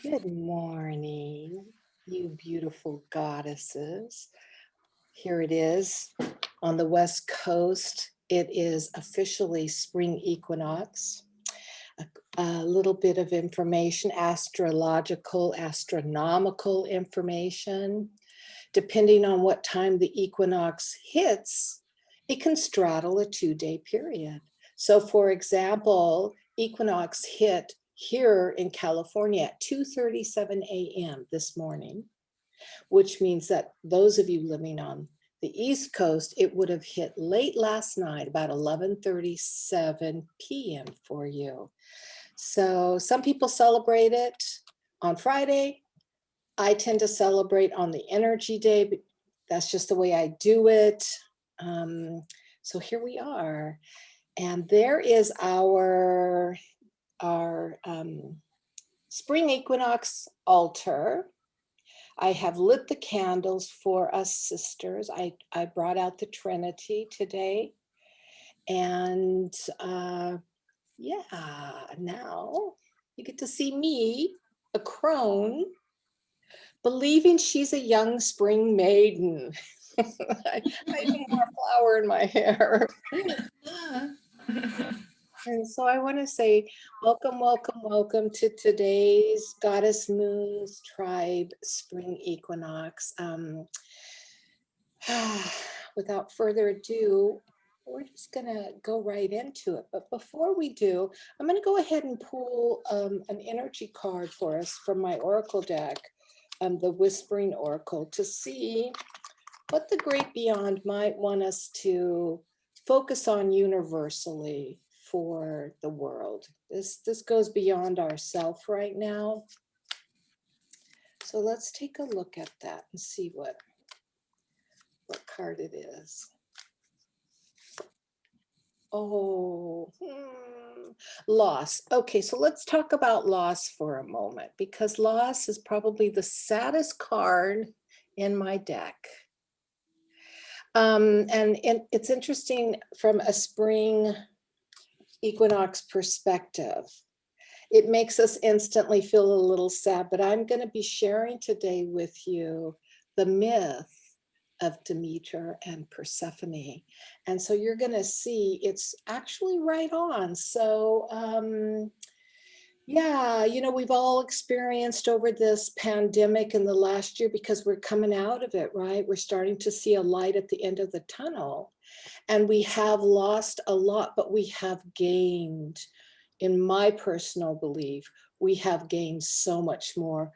Good morning, you beautiful goddesses. Here it is on the West Coast. It is officially spring equinox. A little bit of information, astrological, astronomical information. Depending on what time the equinox hits, it can straddle a 2-day period. So for example, equinox hit here in California at 2:37 a.m. this morning, which means that those of you living on the East Coast, it would have hit late last night, about 11:37 p.m. for you. So some people celebrate it on Friday. I tend to celebrate on the energy day, but that's just the way I do it. So here we are. And there is our spring equinox altar. I have lit the candles for us sisters. I brought out the Trinity today. And yeah, now you get to see me, a crone, believing she's a young spring maiden. I need more flower in my hair. And so I want to say welcome, welcome, welcome to today's Goddess Moon's Tribe Spring Equinox. Without further ado, we're just going to go right into it. But before we do, I'm going to go ahead and pull an energy card for us from my Oracle deck, the Whispering Oracle, to see what the Great Beyond might want us to focus on universally for the world. This goes beyond ourself right now. So let's take a look at that and see what card it is. Oh, loss. Okay, so let's talk about loss for a moment, because loss is probably the saddest card in my deck. And it's interesting from a spring equinox perspective. It makes us instantly feel a little sad, but I'm going to be sharing today with you the myth of Demeter and Persephone. And so you're going to see it's actually right on. So yeah, you know, we've all experienced over this pandemic in the last year, because we're coming out of it, right? We're starting to see a light at the end of the tunnel. And we have lost a lot, but we have gained. In my personal belief, we have gained so much more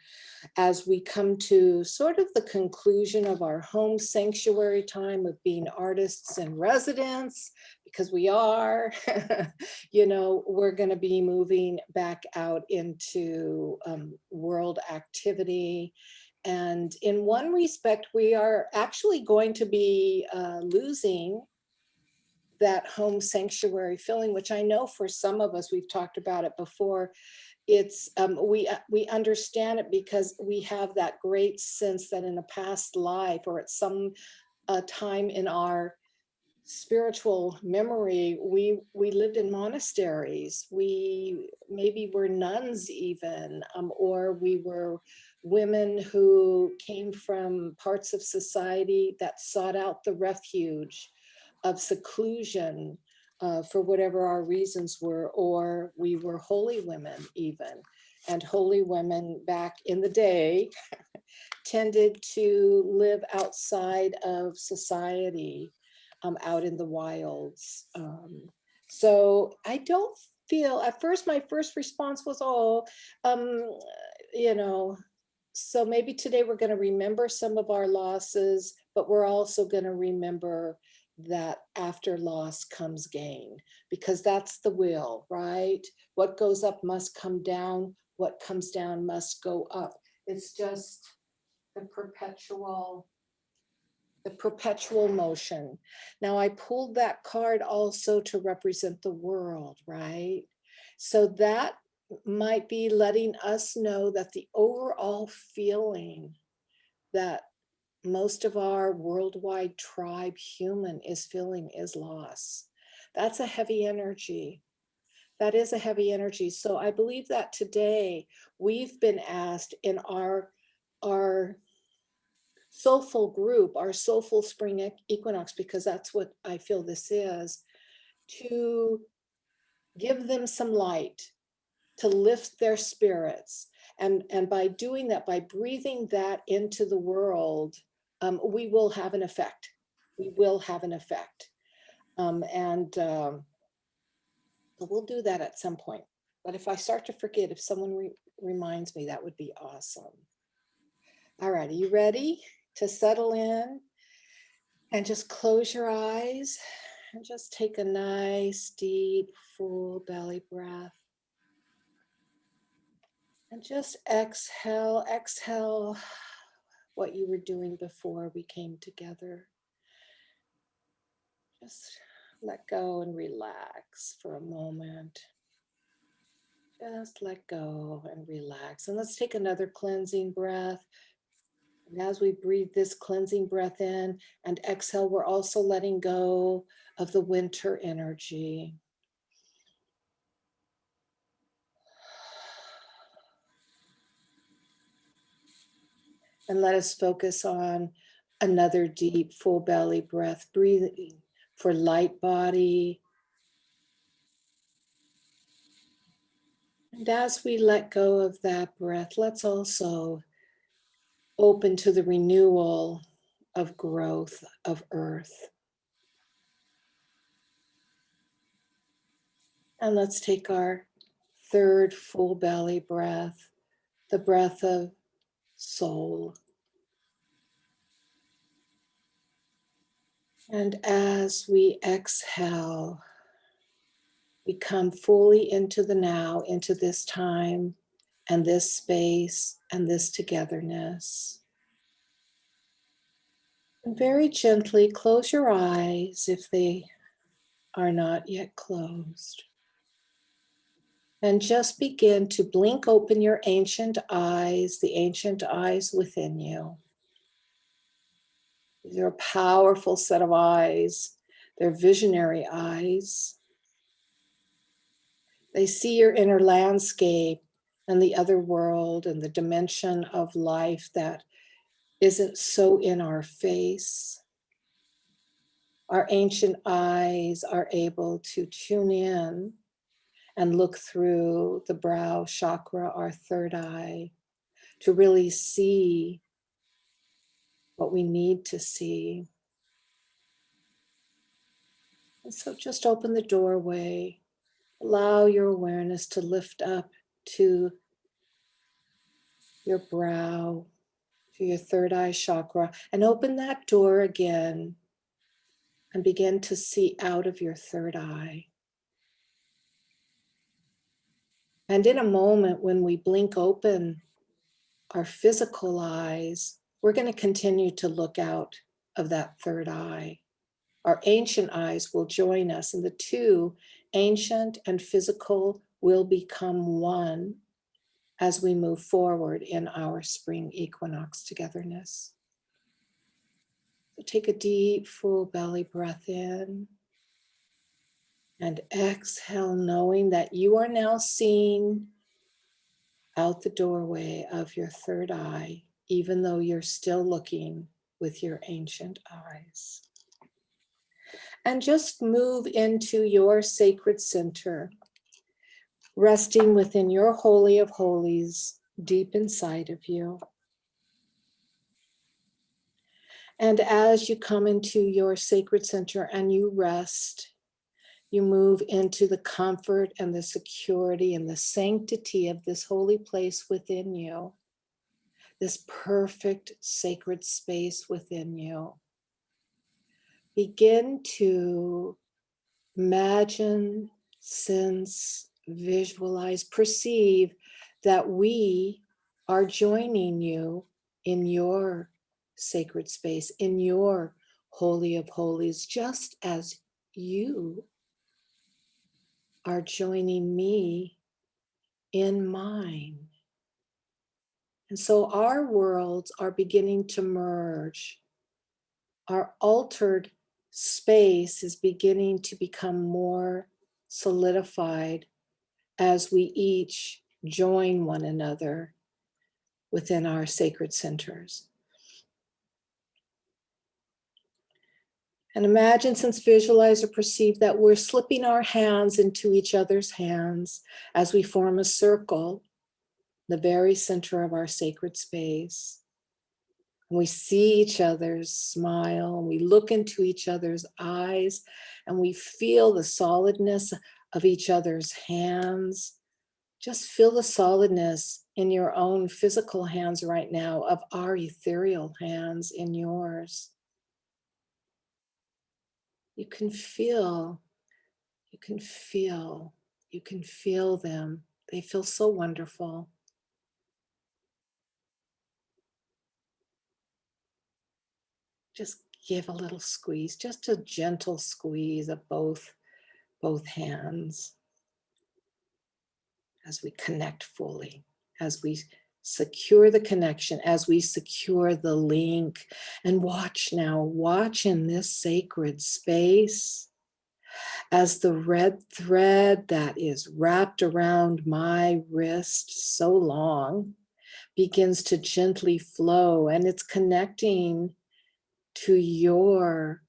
as we come to sort of the conclusion of our home sanctuary time of being artists in residence, because we are, you know, we're going to be moving back out into world activity. And in one respect, we are actually going to be losing that home sanctuary feeling, which I know for some of us, we've talked about it before. It's we understand it because we have that great sense that in a past life or at some time in our spiritual memory, we lived in monasteries. We maybe were nuns even, or we were women who came from parts of society that sought out the refuge of seclusion for whatever our reasons were, or we were holy women even. And holy women back in the day tended to live outside of society, out in the wilds. So I don't feel, at first, my first response was, oh, you know, so maybe today we're going to remember some of our losses, but we're also going to remember that after loss comes gain, because that's the will, right? What goes up must come down. What comes down must go up. It's just the perpetual motion. Now I pulled that card also to represent the world, right? So that might be letting us know that the overall feeling that most of our worldwide tribe human is feeling is loss. That's a heavy energy. That is a heavy energy. So I believe that today we've been asked in our soulful group, our soulful spring equinox, because that's what I feel this is, to give them some light, to lift their spirits. And by doing that, by breathing that into the world, we will have an effect. We will have an effect. We'll do that at some point. But if I start to forget, if someone reminds me, that would be awesome. All right, are you ready to settle in and just close your eyes and just take a nice, deep, full belly breath. And just exhale, exhale what you were doing before we came together. Just let go and relax for a moment. Just let go and relax. And let's take another cleansing breath. And as we breathe this cleansing breath in and exhale, we're also letting go of the winter energy. And let us focus on another deep, full belly breath, breathing for light body. And as we let go of that breath, let's also open to the renewal of growth of earth. And let's take our third full belly breath, the breath of soul. And as we exhale, we come fully into the now, into this time and this space and this togetherness. And very gently close your eyes if they are not yet closed. And just begin to blink open your ancient eyes, the ancient eyes within you. These are a powerful set of eyes. They're visionary eyes. They see your inner landscape and the other world and the dimension of life that isn't so in our face. Our ancient eyes are able to tune in and look through the brow chakra, our third eye, to really see what we need to see. And so just open the doorway, allow your awareness to lift up to your brow, to your third eye chakra, and open that door again and begin to see out of your third eye. And in a moment when we blink open our physical eyes, we're going to continue to look out of that third eye. Our ancient eyes will join us, and the two, ancient and physical, will become one as we move forward in our spring equinox togetherness. So take a deep, full belly breath in and exhale, knowing that you are now seeing out the doorway of your third eye, even though you're still looking with your ancient eyes. And just move into your sacred center, resting within your Holy of Holies, deep inside of you. And as you come into your sacred center and you rest, you move into the comfort and the security and the sanctity of this holy place within you, this perfect sacred space within you. Begin to imagine, sense, visualize, perceive that we are joining you in your sacred space, in your Holy of Holies, just as you are joining me in mine. And so our worlds are beginning to merge. Our altered space is beginning to become more solidified as we each join one another within our sacred centers. And imagine, since visualize or perceive, that we're slipping our hands into each other's hands as we form a circle, the very center of our sacred space. And we see each other's smile, and we look into each other's eyes, and we feel the solidness of each other's hands. Just feel the solidness in your own physical hands right now of our ethereal hands in yours. You can feel, you can feel, you can feel them. They feel so wonderful. Just give a little squeeze, just a gentle squeeze of both hands as we connect fully, as we secure the connection, as we secure the link. And watch now, watch in this sacred space as the red thread that is wrapped around my wrist so long begins to gently flow, and it's connecting to your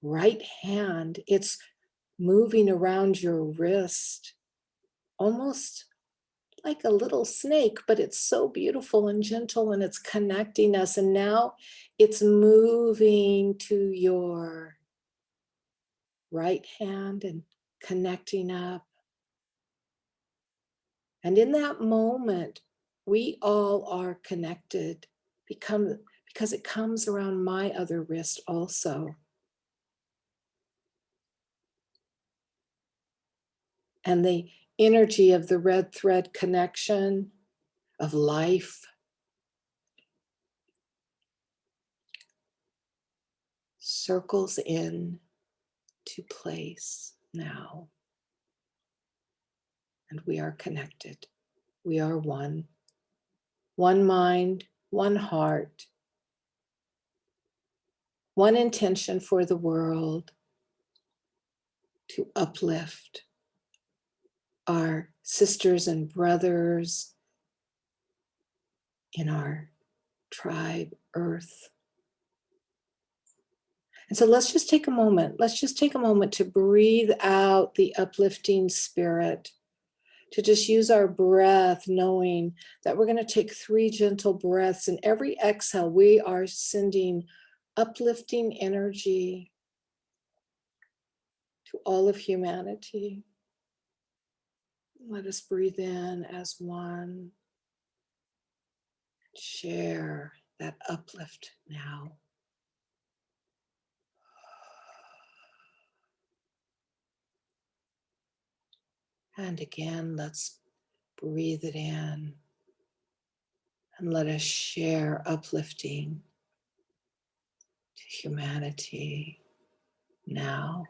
right hand. It's moving around your wrist, almost like a little snake, but it's so beautiful and gentle, and it's connecting us. And now it's moving to your right hand and connecting up. And in that moment, we all are connected because it comes around my other wrist also. And the energy of the red thread connection of life circles in to place now. And we are connected. We are one. One mind, one heart, one intention for the world: to uplift our sisters and brothers in our tribe, Earth. And so let's just take a moment. Let's just take a moment to breathe out the uplifting spirit, to just use our breath, knowing that we're going to take 3 gentle breaths. And every exhale, we are sending uplifting energy to all of humanity. Let us breathe in as one. Share that uplift now. And again, let's breathe it in. And let us share uplifting to humanity now.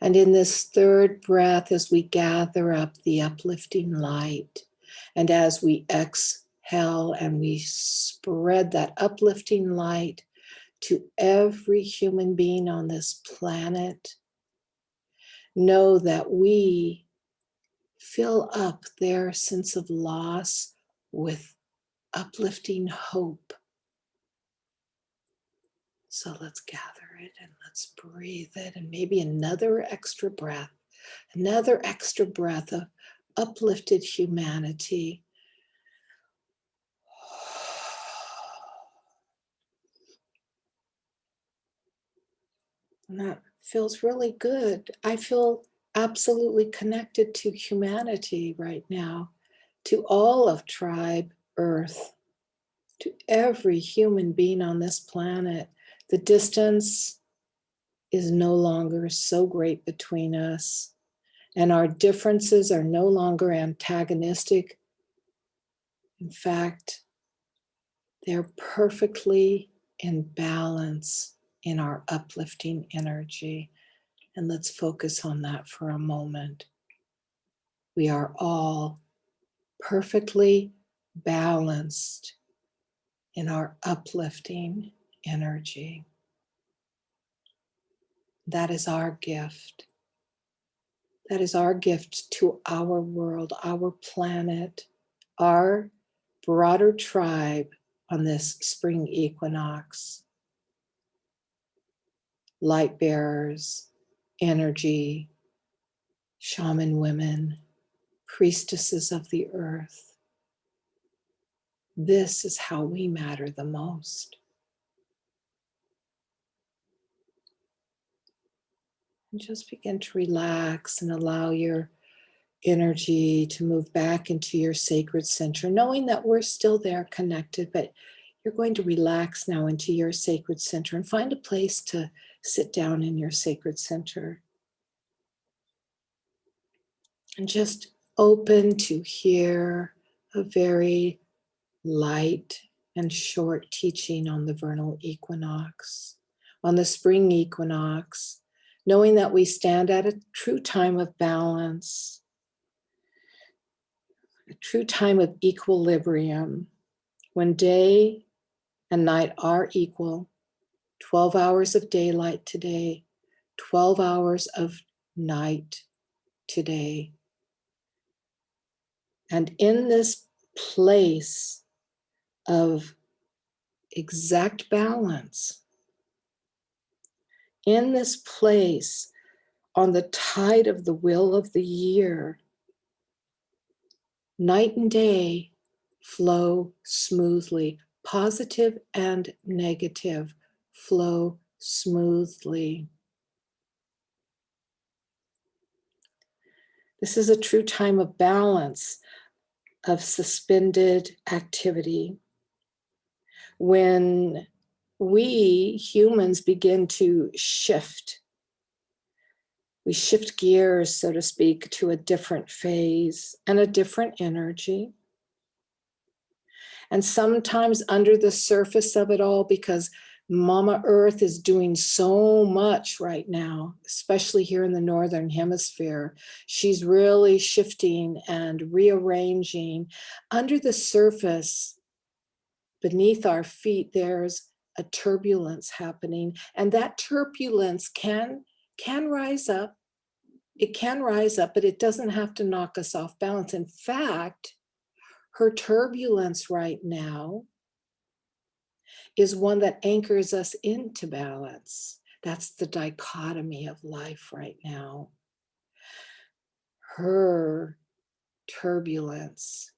And in this third breath, as we gather up the uplifting light, and as we exhale and we spread that uplifting light to every human being on this planet, know that we fill up their sense of loss with uplifting hope. So let's gather it and let's breathe it, and maybe another extra breath of uplifted humanity. And that feels really good. I feel absolutely connected to humanity right now, to all of tribe Earth, to every human being on this planet. The distance is no longer so great between us, and our differences are no longer antagonistic. In fact, they're perfectly in balance in our uplifting energy. And let's focus on that for a moment. We are all perfectly balanced in our uplifting energy. That is our gift. That is our gift to our world, our planet, our broader tribe on this spring equinox. Light bearers, energy, shaman women, priestesses of the earth. This is how we matter the most. And just begin to relax and allow your energy to move back into your sacred center, knowing that we're still there connected, but you're going to relax now into your sacred center and find a place to sit down in your sacred center. And just open to hear a very light and short teaching on the vernal equinox, on the spring equinox, knowing that we stand at a true time of balance, a true time of equilibrium, when day and night are equal, 12 hours of daylight today, 12 hours of night today. And in this place of exact balance, in this place on the tide of the wheel of the year, night and day flow smoothly, positive and negative flow smoothly. This is a true time of balance, of suspended activity. When we humans begin to shift, we shift gears, so to speak, to a different phase and a different energy. And sometimes under the surface of it all, because Mama Earth is doing so much right now, especially here in the Northern Hemisphere, she's really shifting and rearranging. Under the surface, beneath our feet, there's a turbulence happening, and that turbulence can rise up. It can rise up, but it doesn't have to knock us off balance. In fact, her turbulence right now is one that anchors us into balance. That's the dichotomy of life right now. Her turbulence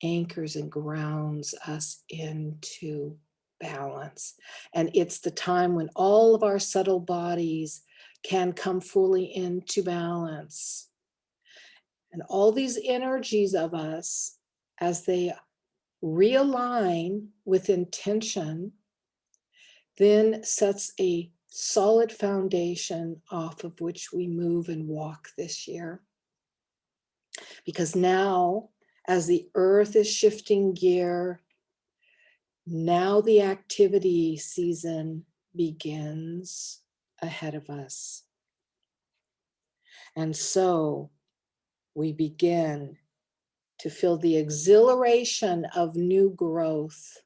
anchors and grounds us into balance. And it's the time when all of our subtle bodies can come fully into balance. And all these energies of us, as they realign with intention, then sets a solid foundation off of which we move and walk this year. Because now, as the earth is shifting gear, now the activity season begins ahead of us. And so we begin to feel the exhilaration of new growth.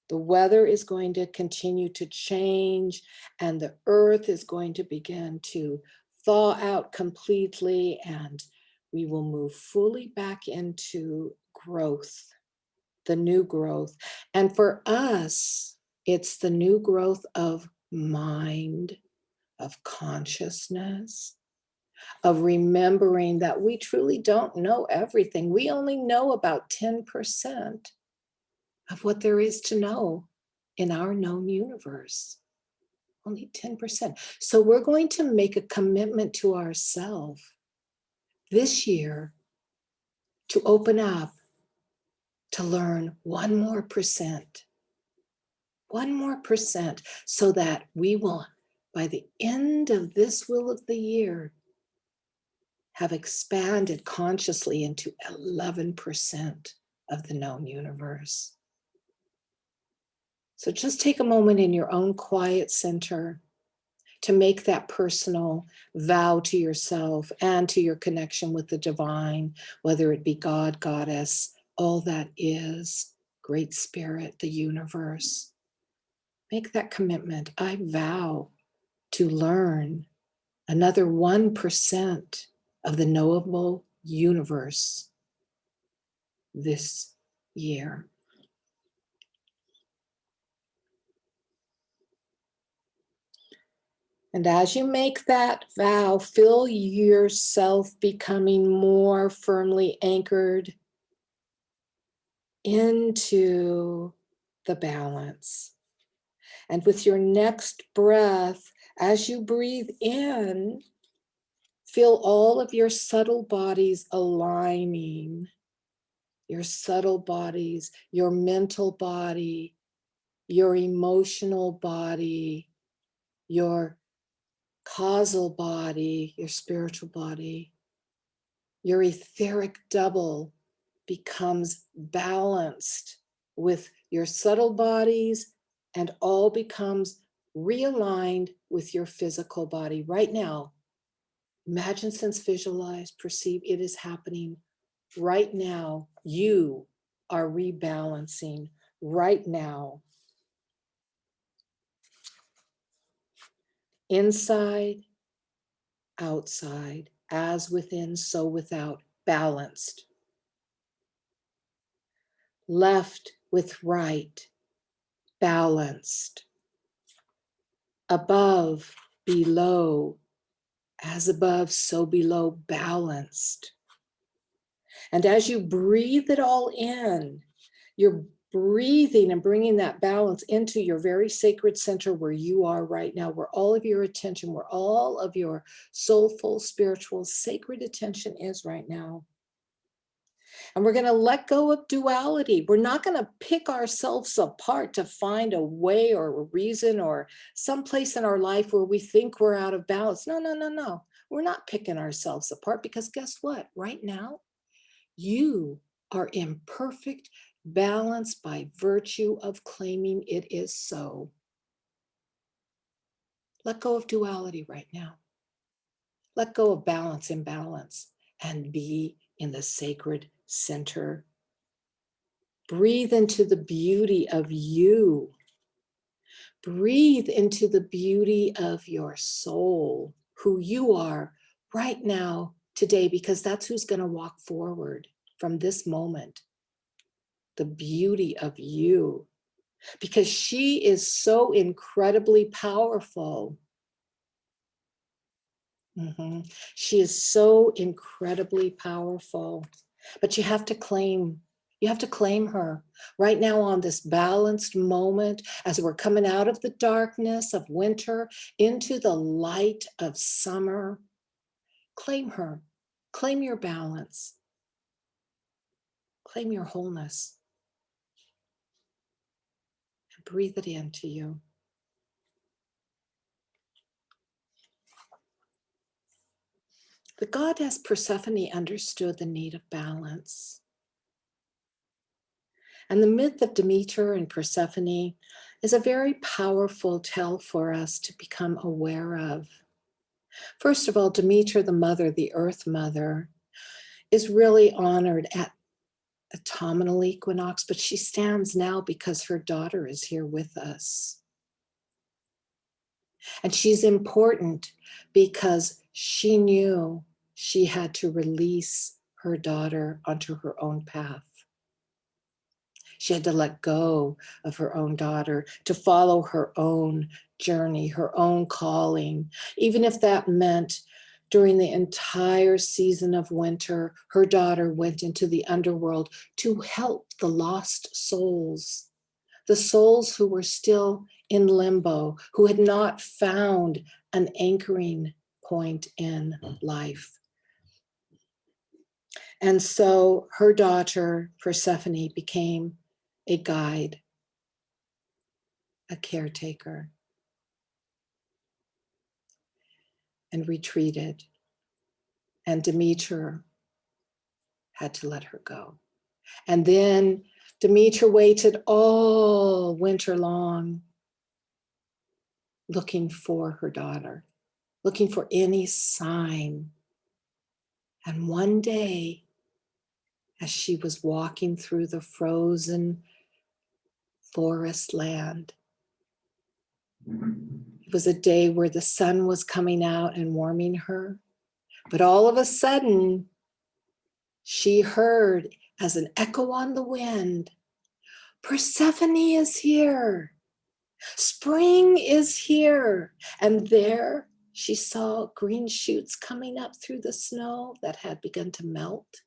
The weather is going to continue to change, and the earth is going to begin to thaw out completely, and we will move fully back into growth, the new growth. And for us, it's the new growth of mind, of consciousness, of remembering that we truly don't know everything. We only know about 10% of what there is to know in our known universe. Only 10%. So we're going to make a commitment to ourselves this year to open up, to learn 1% more, so that we will, by the end of this wheel of the year, have expanded consciously into 11% of the known universe. So just take a moment in your own quiet center to make that personal vow to yourself and to your connection with the divine, whether it be God, Goddess, all that is, Great Spirit, the universe. Make that commitment. I vow to learn another 1% of the knowable universe this year. And as you make that vow, feel yourself becoming more firmly anchored into the balance. And with your next breath, as you breathe in, feel all of your subtle bodies aligning. Your subtle bodies, your mental body, your emotional body, your causal body, your spiritual body. Your etheric double becomes balanced with your subtle bodies and all becomes realigned with your physical body. Right now, imagine, sense, visualize, perceive it is happening right now. You are rebalancing right now. Inside, outside, as within, so without, balanced. Left with right, balanced. Above, below, as above, so below, balanced. And as you breathe it all in, you're breathing and bringing that balance into your very sacred center where you are right now, where all of your attention, where all of your soulful, spiritual, sacred attention is right now. And we're going to let go of duality. We're not going to pick ourselves apart to find a way or a reason or some place in our life where we think we're out of balance. No, no, no, no. We're not picking ourselves apart because guess what? Right now, you are in perfect balance by virtue of claiming it is so. Let go of duality right now. Let go of balance, imbalance, and be in the sacred center. Breathe into the beauty of you. Breathe into the beauty of your soul, who you are right now, today, because that's who's going to walk forward from this moment. The beauty of you, because she is so incredibly powerful. She is so incredibly powerful, but you have to claim her right now on this balanced moment as we're coming out of the darkness of winter into the light of summer. Claim her, claim your balance, claim your wholeness, and breathe it into you. The goddess Persephone understood the need of balance. And the myth of Demeter and Persephone is a very powerful tale for us to become aware of. First of all, Demeter, the mother, the earth mother, is really honored at autumnal equinox, but she stands now because her daughter is here with us. And she's important because she knew she had to release her daughter onto her own path. She had to let go of her own daughter to follow her own journey, her own calling, even if that meant during the entire season of winter, her daughter went into the underworld to help the lost souls, the souls who were still in limbo, who had not found an anchoring point in life. And so her daughter, Persephone, became a guide, a caretaker, and retreated. And Demeter had to let her go. And then Demeter waited all winter long looking for her daughter, looking for any sign. And one day, as she was walking through the frozen forest land, it was a day where the sun was coming out and warming her. But all of a sudden, she heard, as an echo on the wind, Persephone is here. Spring is here. And there she saw green shoots coming up through the snow that had begun to melt.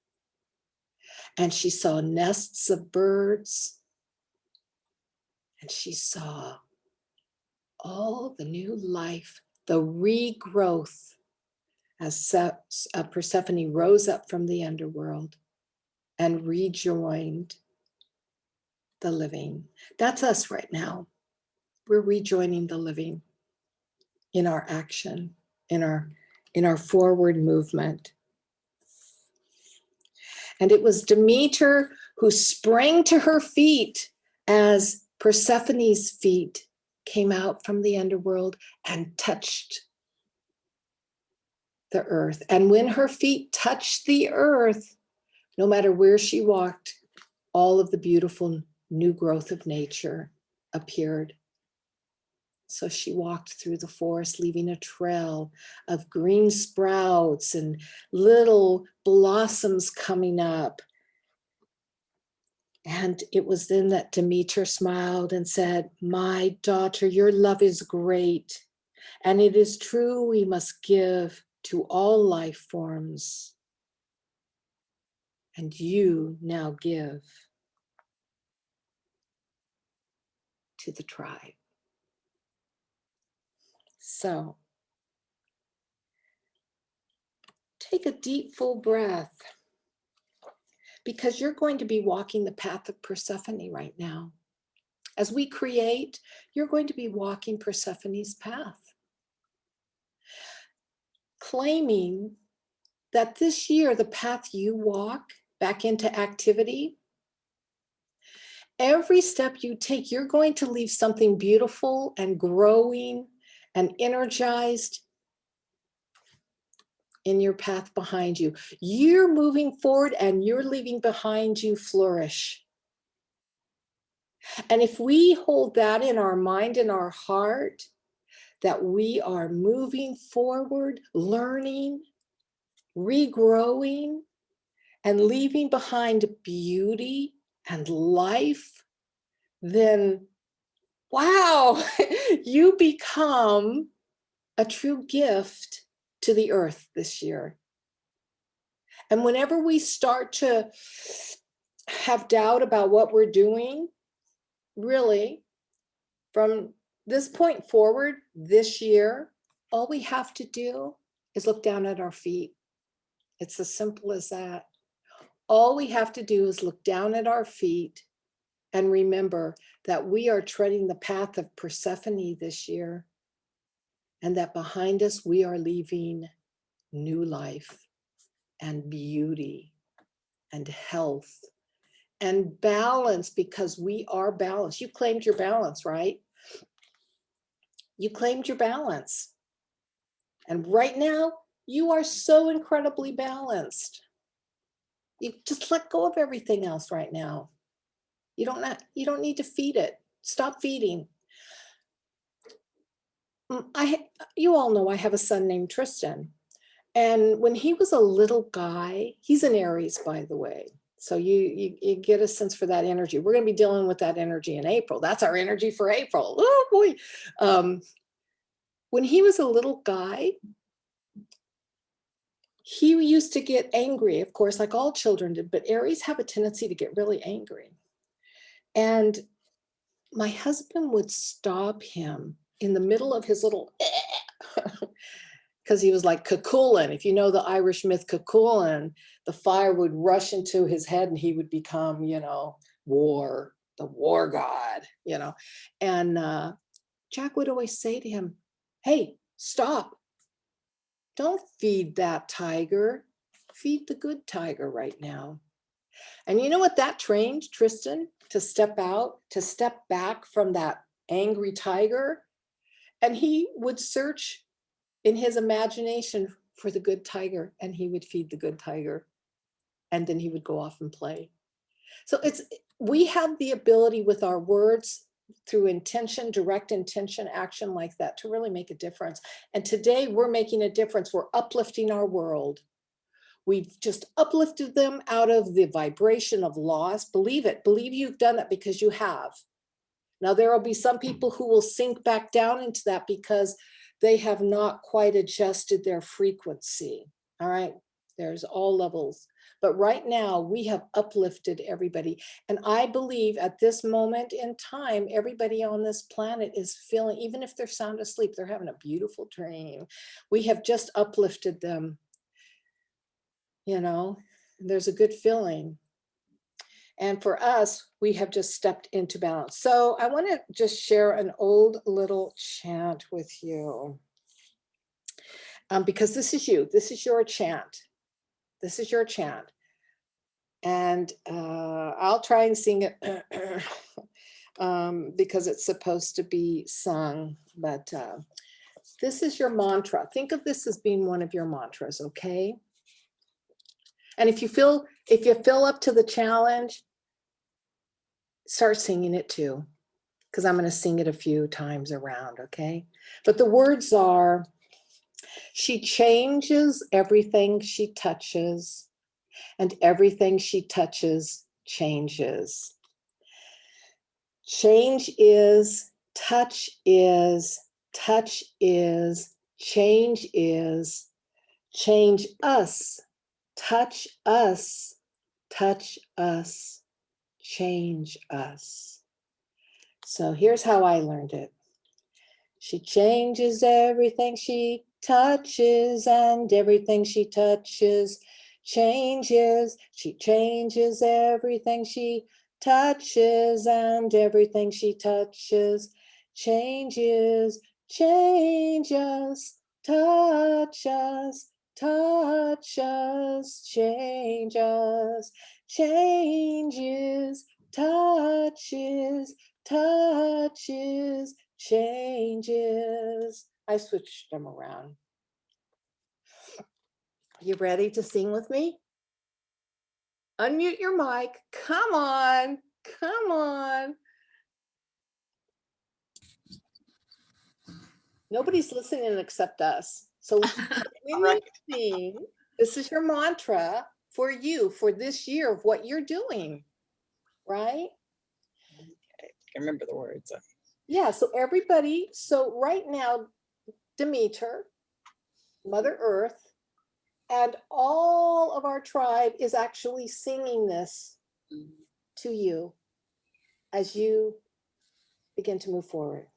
And she saw nests of birds. And she saw all the new life, the regrowth, as Persephone rose up from the underworld and rejoined the living. That's us right now. We're rejoining the living in our action, in our forward movement. And it was Demeter who sprang to her feet as Persephone's feet came out from the underworld and touched the earth. And when her feet touched the earth, no matter where she walked, all of the beautiful new growth of nature appeared. So she walked through the forest, leaving a trail of green sprouts and little blossoms coming up. And it was then that Demeter smiled and said, "My daughter, your love is great. And it is true we must give to all life forms. And you now give to the tribe." So take a deep, full breath, because you're going to be walking the path of Persephone right now. As we create, you're going to be walking Persephone's path, claiming that this year, the path you walk back into activity, every step you take, you're going to leave something beautiful and growing and energized in your path behind you. You're moving forward and you're leaving behind you flourish. And if we hold that in our mind and our heart, that we are moving forward, learning, regrowing, and leaving behind beauty and life, then wow, you become a true gift to the earth this year. And whenever we start to have doubt about what we're doing, really, from this point forward, this year, all we have to do is look down at our feet. It's as simple as that. All we have to do is look down at our feet and remember that we are treading the path of Persephone this year, and that behind us we are leaving new life and beauty and health and balance, because we are balanced. You claimed your balance, right? You claimed your balance. And right now, you are so incredibly balanced. You just let go of everything else right now. You don't need to feed it. Stop feeding. You all know I have a son named Tristan. And when he was a little guy, he's an Aries, by the way. So you get a sense for that energy. We're going to be dealing with that energy in April. That's our energy for April. Oh boy. When he was a little guy, he used to get angry, of course, like all children did, but Aries have a tendency to get really angry. And my husband would stop him in the middle of his little, because he was like Cuchulainn. If you know the Irish myth Cuchulainn, the fire would rush into his head and he would become, the war god, And Jack would always say to him, "Hey, stop. Don't feed that tiger. Feed the good tiger right now." And you know what that trained Tristan? To step out, to step back from that angry tiger And he would search in his imagination for the good tiger, and he would feed the good tiger. And then he would go off and play. So we have the ability with our words through intention, direct intention, action like that to really make a difference. And today we're making a difference. We're uplifting our world. We've just uplifted them out of the vibration of loss. Believe it. Believe you've done it, because you have. Now, there will be some people who will sink back down into that because they have not quite adjusted their frequency. All right. There's all levels. But right now, we have uplifted everybody. And I believe at this moment in time, everybody on this planet is feeling, even if they're sound asleep, they're having a beautiful dream. We have just uplifted them. You know, there's a good feeling. And for us, we have just stepped into balance. So I want to just share an old little chant with you. Because this is you. This is your chant. This is your chant. And I'll try and sing it because it's supposed to be sung. But this is your mantra. Think of this as being one of your mantras, okay? And if you feel up to the challenge, start singing it too, because I'm going to sing it a few times around, okay? But the words are, she changes everything she touches, and everything she touches changes. Change is, touch is, touch is, change is, change us, touch us, touch us, change us. So here's how I learned it. She changes everything she touches, and everything she touches changes. She changes everything she touches, and everything she touches changes, changes, touch us, touch us, change us, changes, touches, touches, changes. I switched them around. You ready to sing with me? Unmute your mic. Come on. Come on. Nobody's listening except us. So when you sing, this is your mantra for you for this year of what you're doing, right? Okay. I remember the words. Yeah, so everybody, so right now, Demeter, Mother Earth, and all of our tribe is actually singing this to you as you begin to move forward.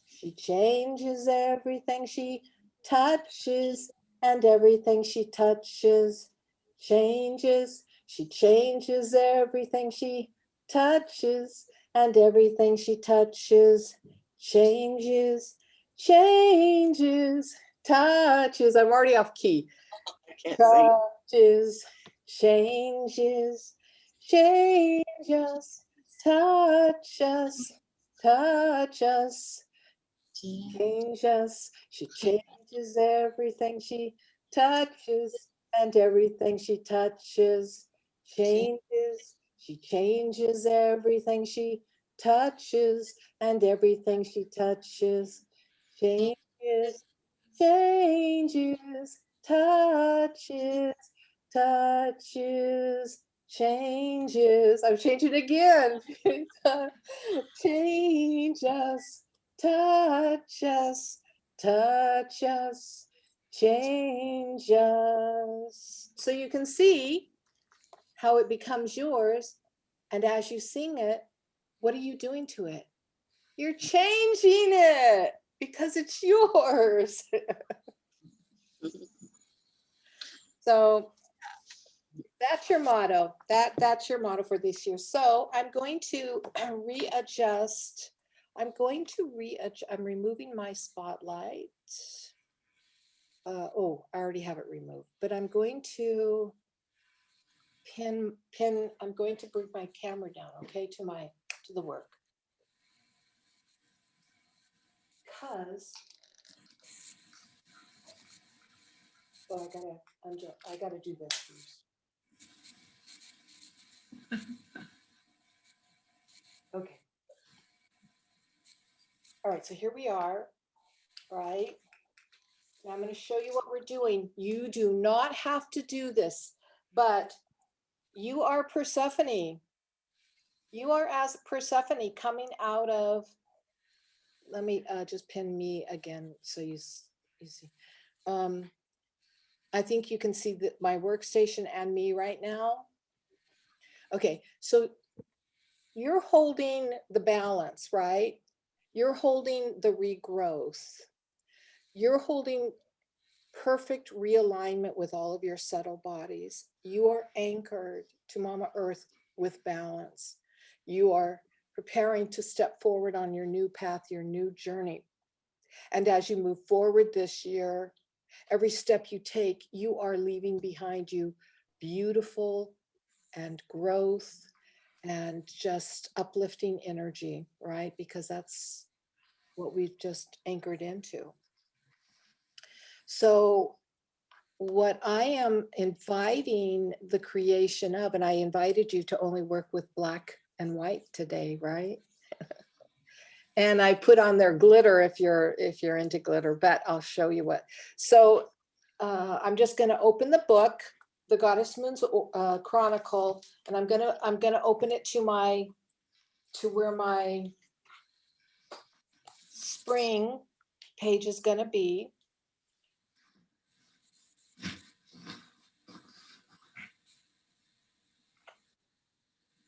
She changes everything she touches, and everything she touches changes. She changes everything she touches, and everything she touches changes, changes, touches. I'm already off key. I can't Touches, changes, changes, touch us, touch us, change us. She changes everything she touches, and everything she touches changes. She changes everything she touches, and everything she touches changes, changes, touches, touches, changes. I'm changing again. Change us, touch us, touch us, change us. So you can see how it becomes yours. And as you sing it, what are you doing to it? You're changing it because it's yours. So that's your motto. That's your motto for this year. So I'm going to readjust. I'm removing my spotlight. Oh, I already have it removed, but I'm going to pin, I'm going to bring my camera down, okay, to the work. because, well, I gotta do this first. Okay. All right, so here we are, right? Now I'm going to show you what we're doing. You do not have to do this, but you are Persephone. You are as Persephone coming out of, let me just pin me again so you see. I think you can see my workstation and me right now. Okay, so you're holding the balance, right? You're holding the regrowth. You're holding perfect realignment with all of your subtle bodies. You are anchored to Mama Earth with balance. You are preparing to step forward on your new path, your new journey. And as you move forward this year, every step you take, you are leaving behind you beautiful and growth and just uplifting energy, right? Because that's what we've just anchored into. So what I am inviting the creation of, and I invited you to only work with black and white today, right? And I put on their glitter if you're into glitter, but I'll show you what. So I'm just going to open the book, the Goddess Moon's Chronicle, and I'm gonna open it to where my spring page is going to be.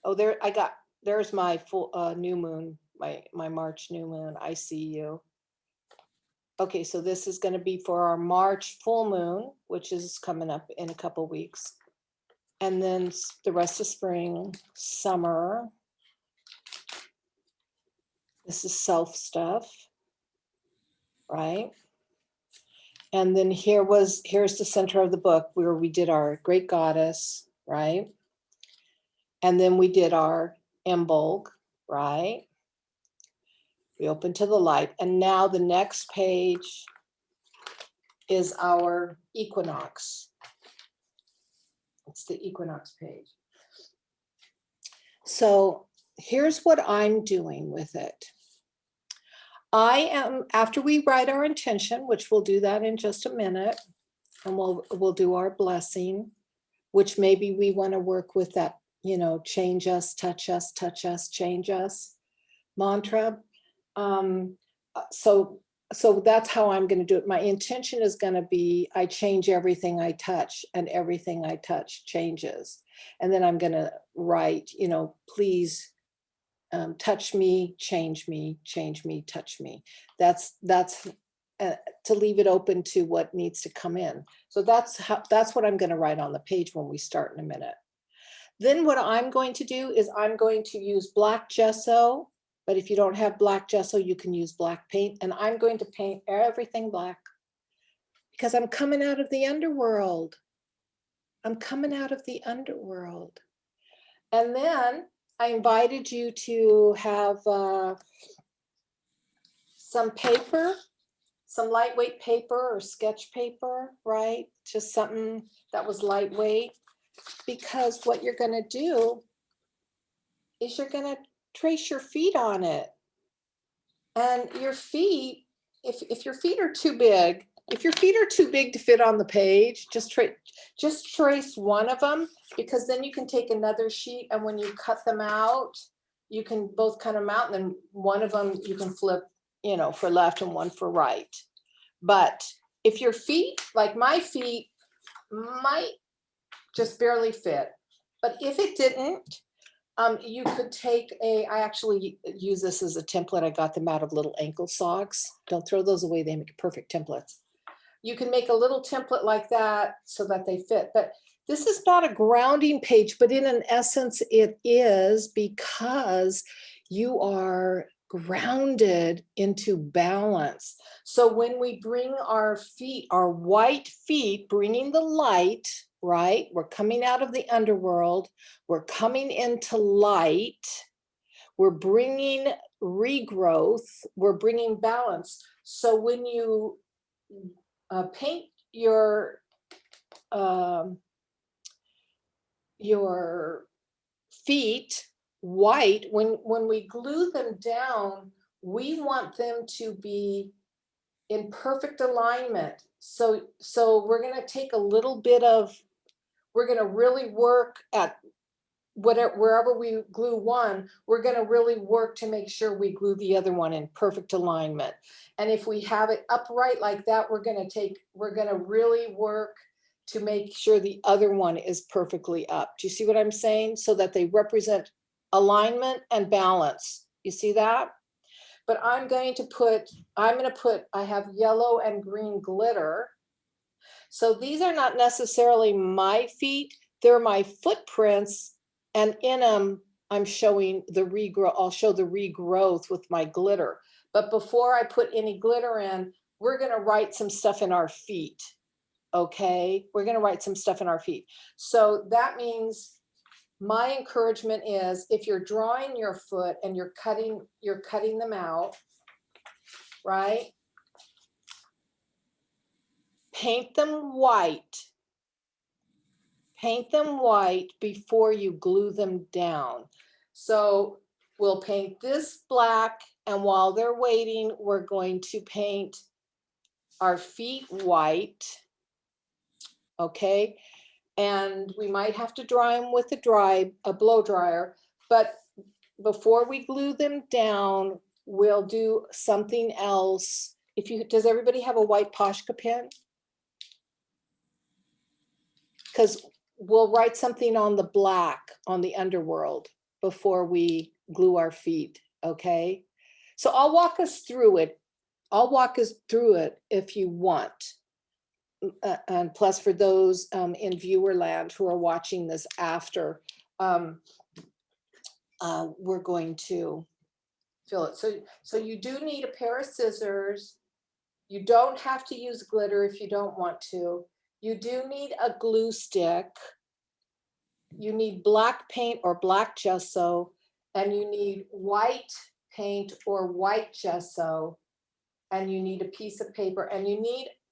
Oh, there's my full new moon, my March new moon. I see you. Okay, so this is going to be for our March full moon, which is coming up in a couple weeks. And then the rest of spring, summer. This is self stuff, right? And then here's the center of the book where we did our great goddess, right? And then we did our Imbolg, right? We open to the light. And now the next page is our Equinox. It's the Equinox page. So here's what I'm doing with it. After we write our intention, which we'll do that in just a minute, and we'll do our blessing, which maybe we want to work with that, change us, touch us, change us mantra. So that's how I'm going to do it. My intention is going to be, I change everything I touch, and everything I touch changes. And then I'm going to write, please touch me, change me, touch me. That's to leave it open to what needs to come in. So that's what I'm going to write on the page when we start in a minute. Then what I'm going to do is I'm going to use black gesso. But if you don't have black gesso, you can use black paint. And I'm going to paint everything black because I'm coming out of the underworld. I'm coming out of the underworld. And then I invited you to have some paper, some lightweight paper or sketch paper, right? Just something that was lightweight. Because what you're going to do is you're going to trace your feet on it. And your feet, if your feet are too big, to fit on the page, just trace one of them, because then you can take another sheet, and when you cut them out, you can both cut them out, and then one of them you can flip, for left and one for right. But if your feet, like my feet, might just barely fit, but if it didn't, you could take I actually use this as a template. I got them out of little ankle socks. Don't throw those away. They make perfect templates. You can make a little template like that so that they fit. But this is not a grounding page, but in an essence, it is, because you are grounded into balance. So when we bring our feet, our white feet, bringing the light, right? We're coming out of the underworld. We're coming into light. We're bringing regrowth. We're bringing balance. So when you paint your feet white, when we glue them down, we want them to be in perfect alignment. So we're going to take a little bit of, we're going to really work at whatever, wherever we glue one, we're going to really work to make sure we glue the other one in perfect alignment. And if we have it upright like that, we're going to really work to make sure the other one is perfectly up. Do you see what I'm saying? So that they represent alignment and balance. You see that? But I have yellow and green glitter. So these are not necessarily my feet, they're my footprints. And in them, I'm showing the regrowth. I'll show the regrowth with my glitter. But before I put any glitter in, we're going to write some stuff in our feet. Okay, we're going to write some stuff in our feet. So that means my encouragement is, if you're drawing your foot and you're cutting them out, right? Paint them white. Paint them white before you glue them down. So we'll paint this black, and while they're waiting, we're going to paint our feet white. Okay, and we might have to dry them with a blow dryer, but before we glue them down, we'll do something else. Does everybody have a white Posca pen? Because we'll write something on the black on the underworld before we glue our feet. Okay, so I'll walk us through it. I'll walk us through it if you want. And plus, for those in viewer land who are watching this after, we're going to fill it. So you do need a pair of scissors. You don't have to use glitter if you don't want to. You do need a glue stick. You need black paint or black gesso, and you need white paint or white gesso, and you need a piece of paper, and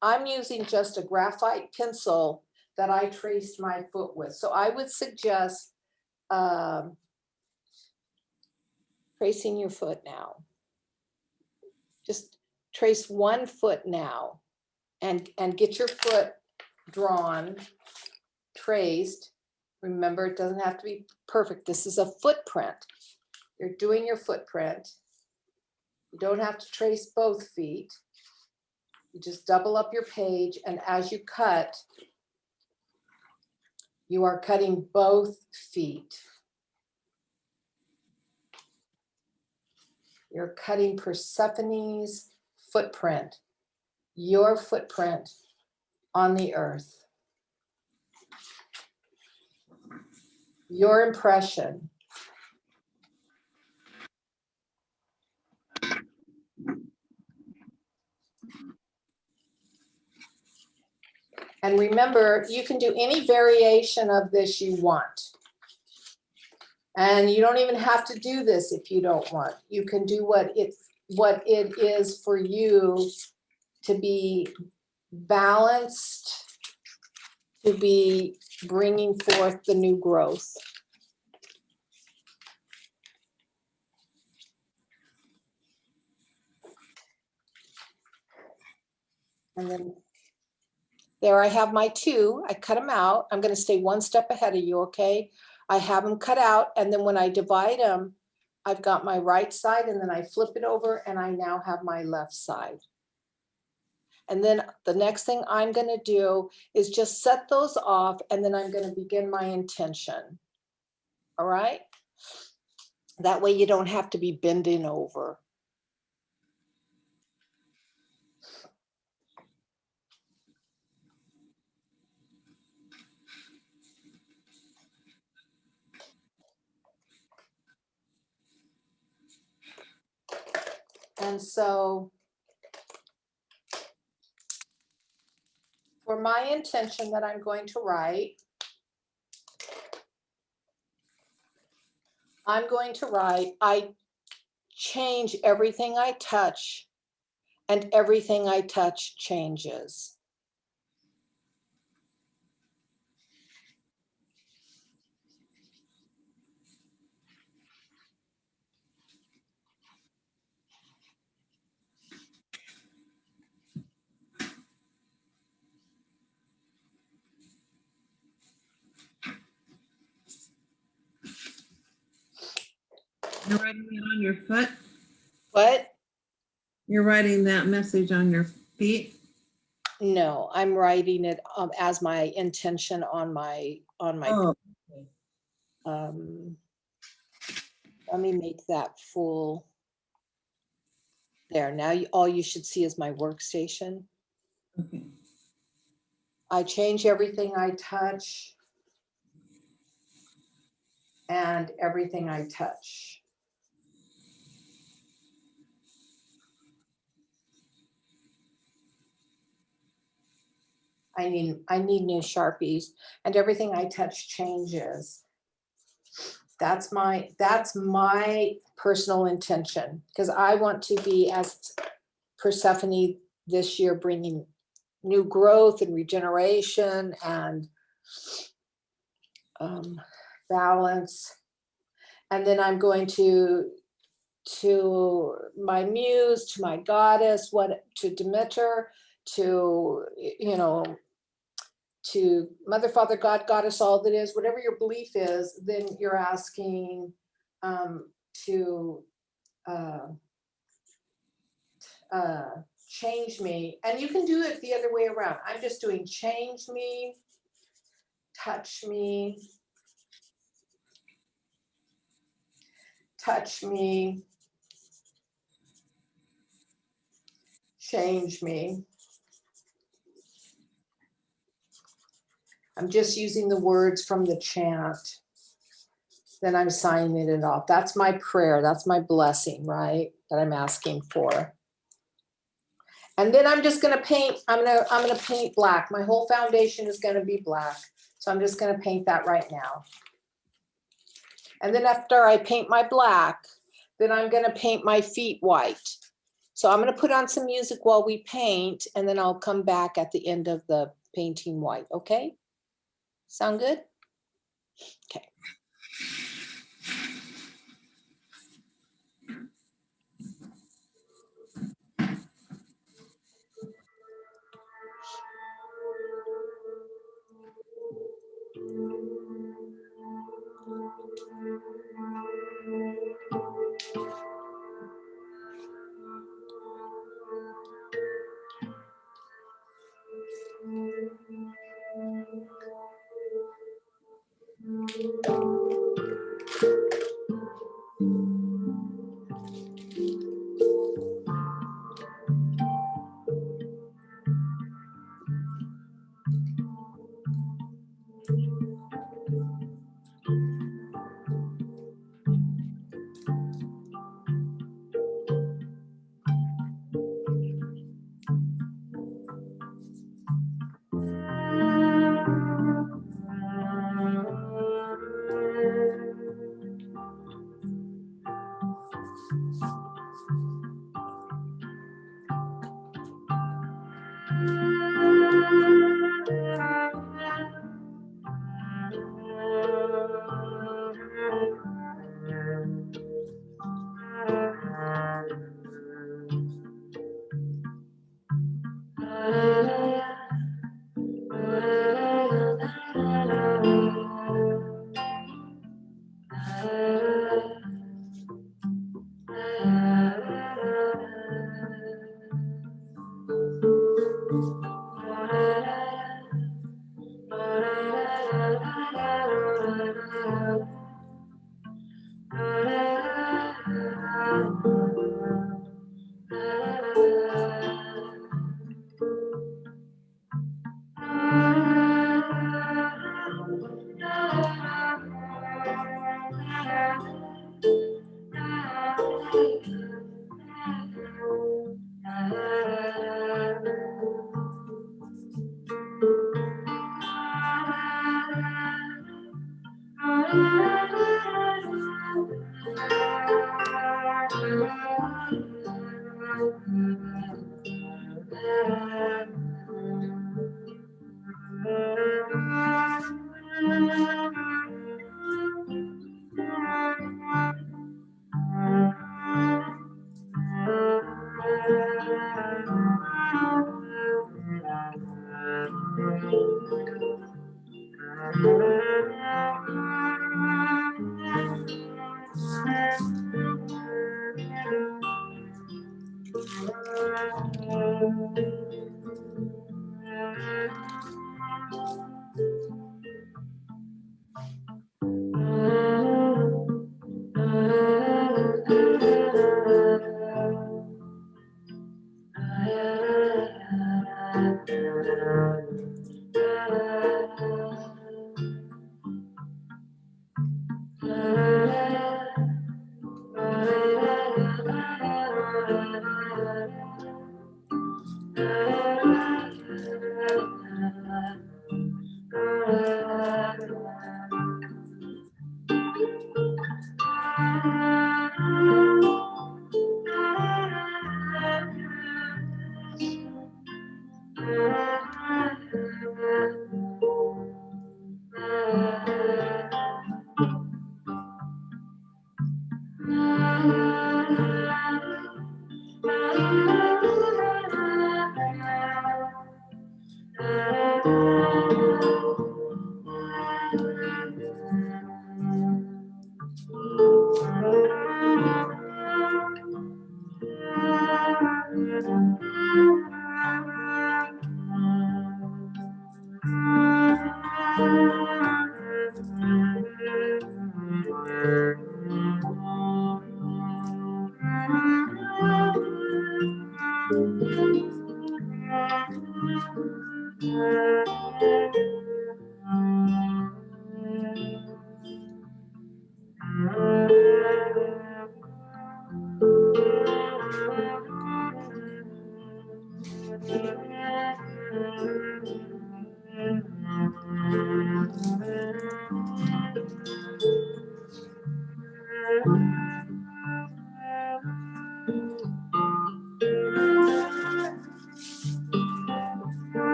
I'm using just a graphite pencil that I traced my foot with. So I would suggest tracing your foot now. Just trace one foot now and get your foot drawn, traced. Remember, it doesn't have to be perfect. This is a footprint. You're doing your footprint. You don't have to trace both feet. You just double up your page, and as you cut, you are cutting both feet. You're cutting Persephone's footprint, your footprint on the earth. Your impression. And remember, you can do any variation of this you want. And you don't even have to do this if you don't want. You can do what it is for you to be balanced, to be bringing forth the new growth. And then there I have my two. I cut them out. I'm going to stay one step ahead of you, okay? I have them cut out, and then when I divide them, I've got my right side, and then I flip it over, and I now have my left side. And then the next thing I'm going to do is just set those off, and then I'm going to begin my intention. All right? That way you don't have to be bending over. And so for my intention that I'm going to write, I change everything I touch and everything I touch changes. You're writing it on your foot? What? You're writing that message on your feet? No, I'm writing it as my intention on my Oh, let me make that full. There, now all you should see is my workstation. okay. I change everything I touch and everything I touch. I need new Sharpies, and everything I touch changes. That's my personal intention, because I want to be, as Persephone this year, bringing new growth and regeneration and balance. And then I'm going to my muse, to my goddess, to Demeter, to, to Mother, Father, God, Goddess, all that is, whatever your belief is, then you're asking to change me. And you can do it the other way around. I'm just doing change me, touch me, touch me, change me. I'm just using the words from the chant. Then I'm signing it off. That's my prayer. That's my blessing, right? That I'm asking for. And then I'm just gonna paint. I'm gonna paint black. My whole foundation is gonna be black. So I'm just gonna paint that right now. And then after I paint my black, then I'm gonna paint my feet white. So I'm gonna put on some music while we paint, and then I'll come back at the end of the painting white, okay? Sound good? Okay. I'm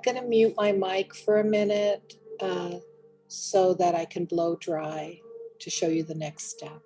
going to mute my mic for a minute so that I can blow dry to show you the next step.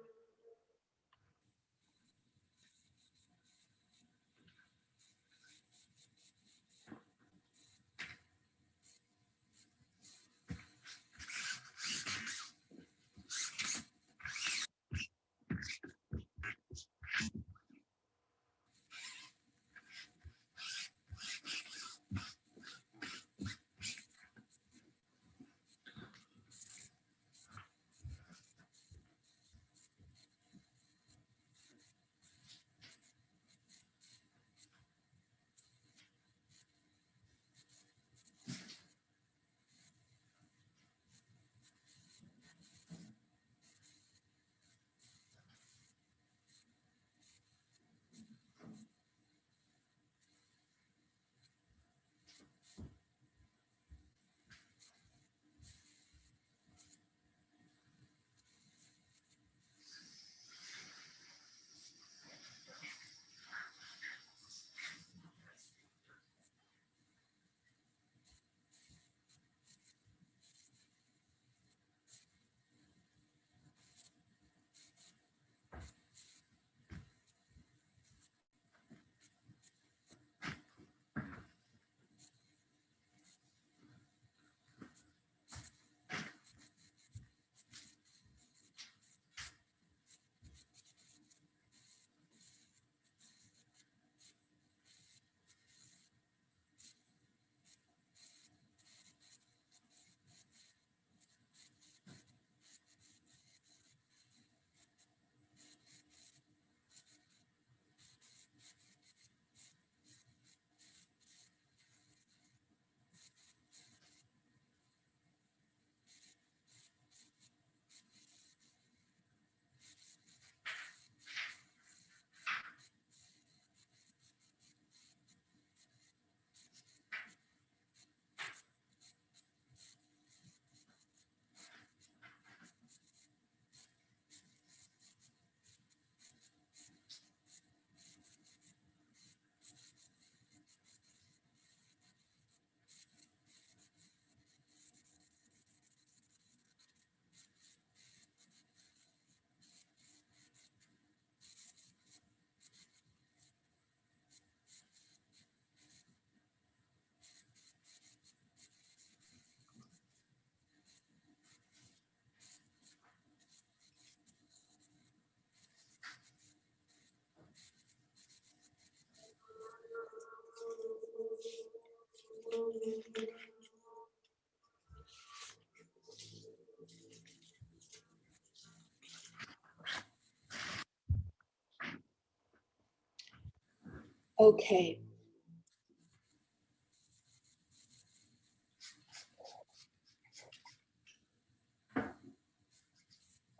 Okay.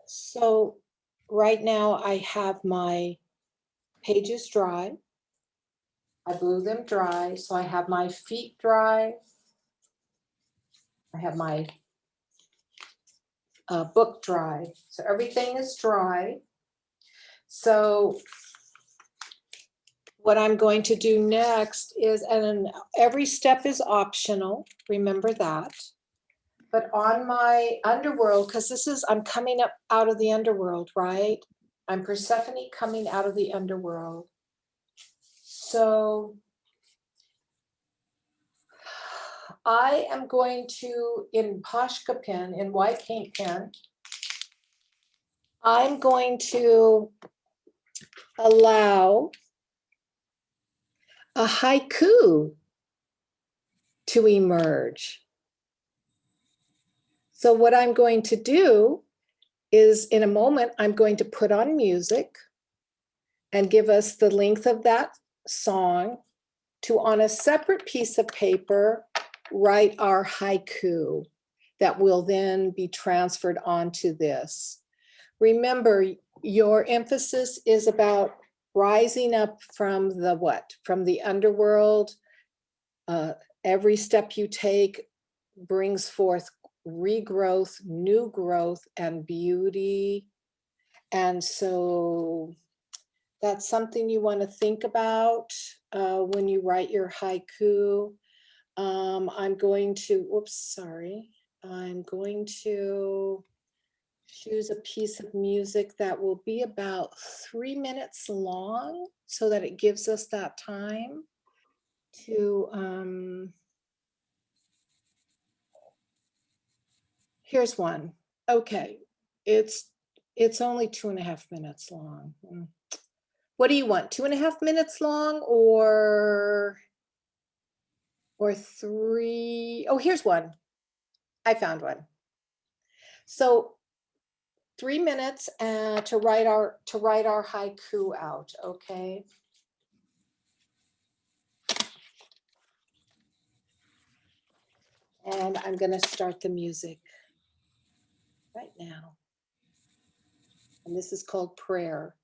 So right now I have my pages dry. I blew them dry, so I have my feet dry. I have my book dry. So everything is dry. So what I'm going to do next is, and every step is optional, remember that. But on my underworld, because I'm coming up out of the underworld, right? I'm Persephone coming out of the underworld. So I am going to, in Pashka pen, in white paint pen, I'm going to allow a haiku to emerge. So what I'm going to do is, in a moment, I'm going to put on music and give us the length of that song to, on a separate piece of paper, write our haiku that will then be transferred onto this. Remember, your emphasis is about rising up from the what? From the underworld. Every step you take brings forth regrowth, new growth, and beauty. And so that's something you want to think about when you write your haiku. I'm going to choose a piece of music that will be about 3 minutes long so that it gives us that time to, here's one. Okay, it's only 2.5 minutes long. What do you want, 2.5 minutes long or 3? Oh, here's one. I found one. So 3 minutes to write our haiku out, okay? And I'm gonna start the music right now. And this is called Prayer.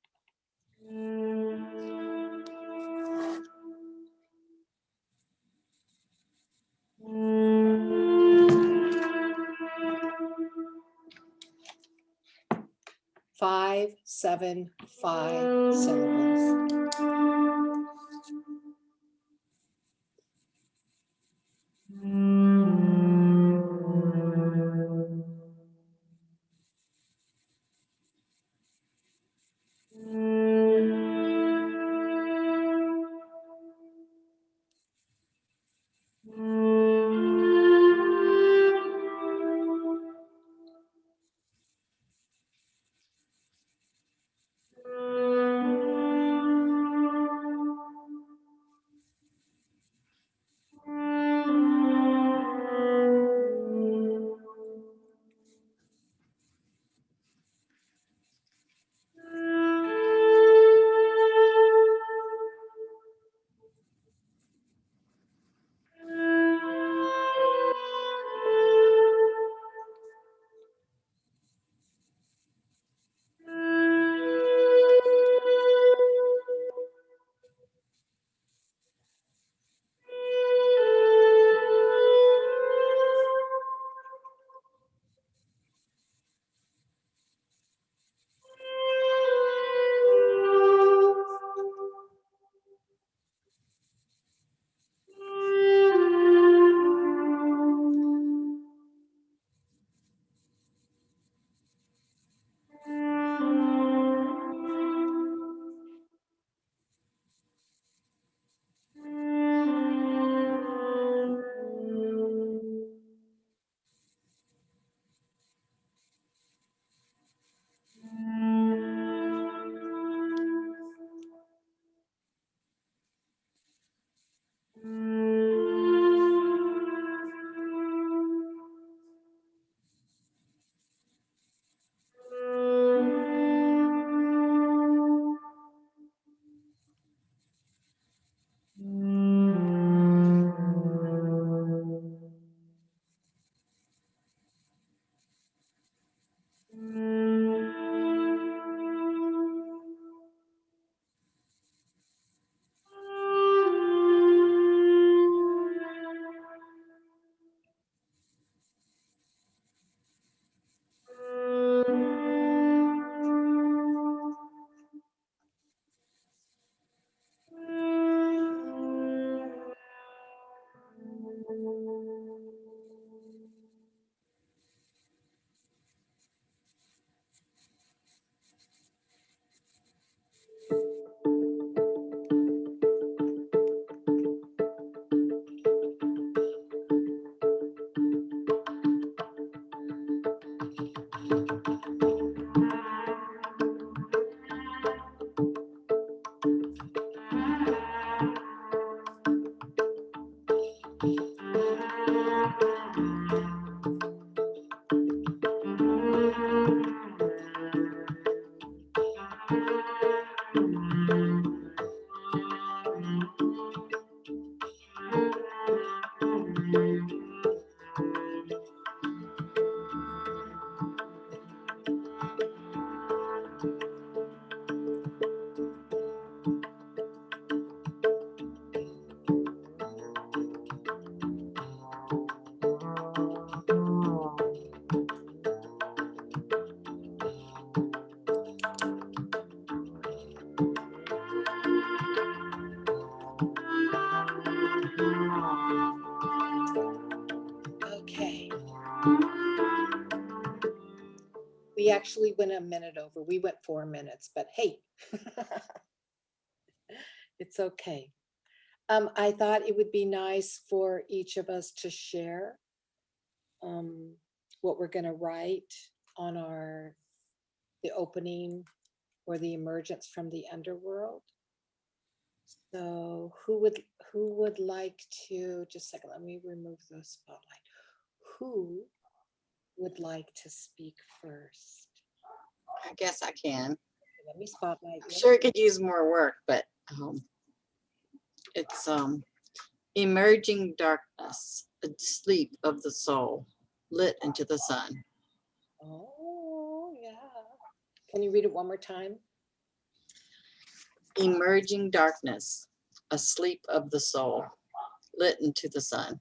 5, 7, 5 syllables. Okay. We actually went a minute over. We went 4 minutes, but hey, it's okay. I thought it would be nice for each of us to share um, what we're going to write on the opening or the emergence from the underworld. So who would like to, just a second, let me remove the spotlight. Who would like to speak first? I guess I can. Let me spotlight I'm you. sure it could use more work, but it's emerging darkness, a sleep of the soul, lit into the sun. Oh, yeah. Can you read it one more time? Emerging darkness, a sleep of the soul, lit into the sun.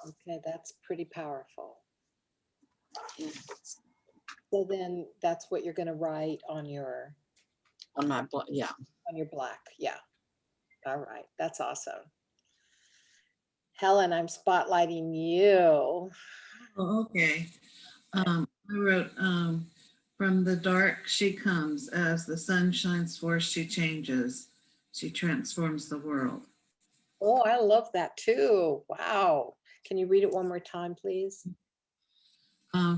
Okay, that's pretty powerful. Yeah, So then that's what you're going to write on your on my yeah. black. Yeah. All right. That's awesome. Helen, I'm spotlighting you. Oh, okay. I wrote, from the dark she comes, as the sun shines forth, she changes. She transforms the world. Oh, I love that too. Wow. Can you read it one more time, please?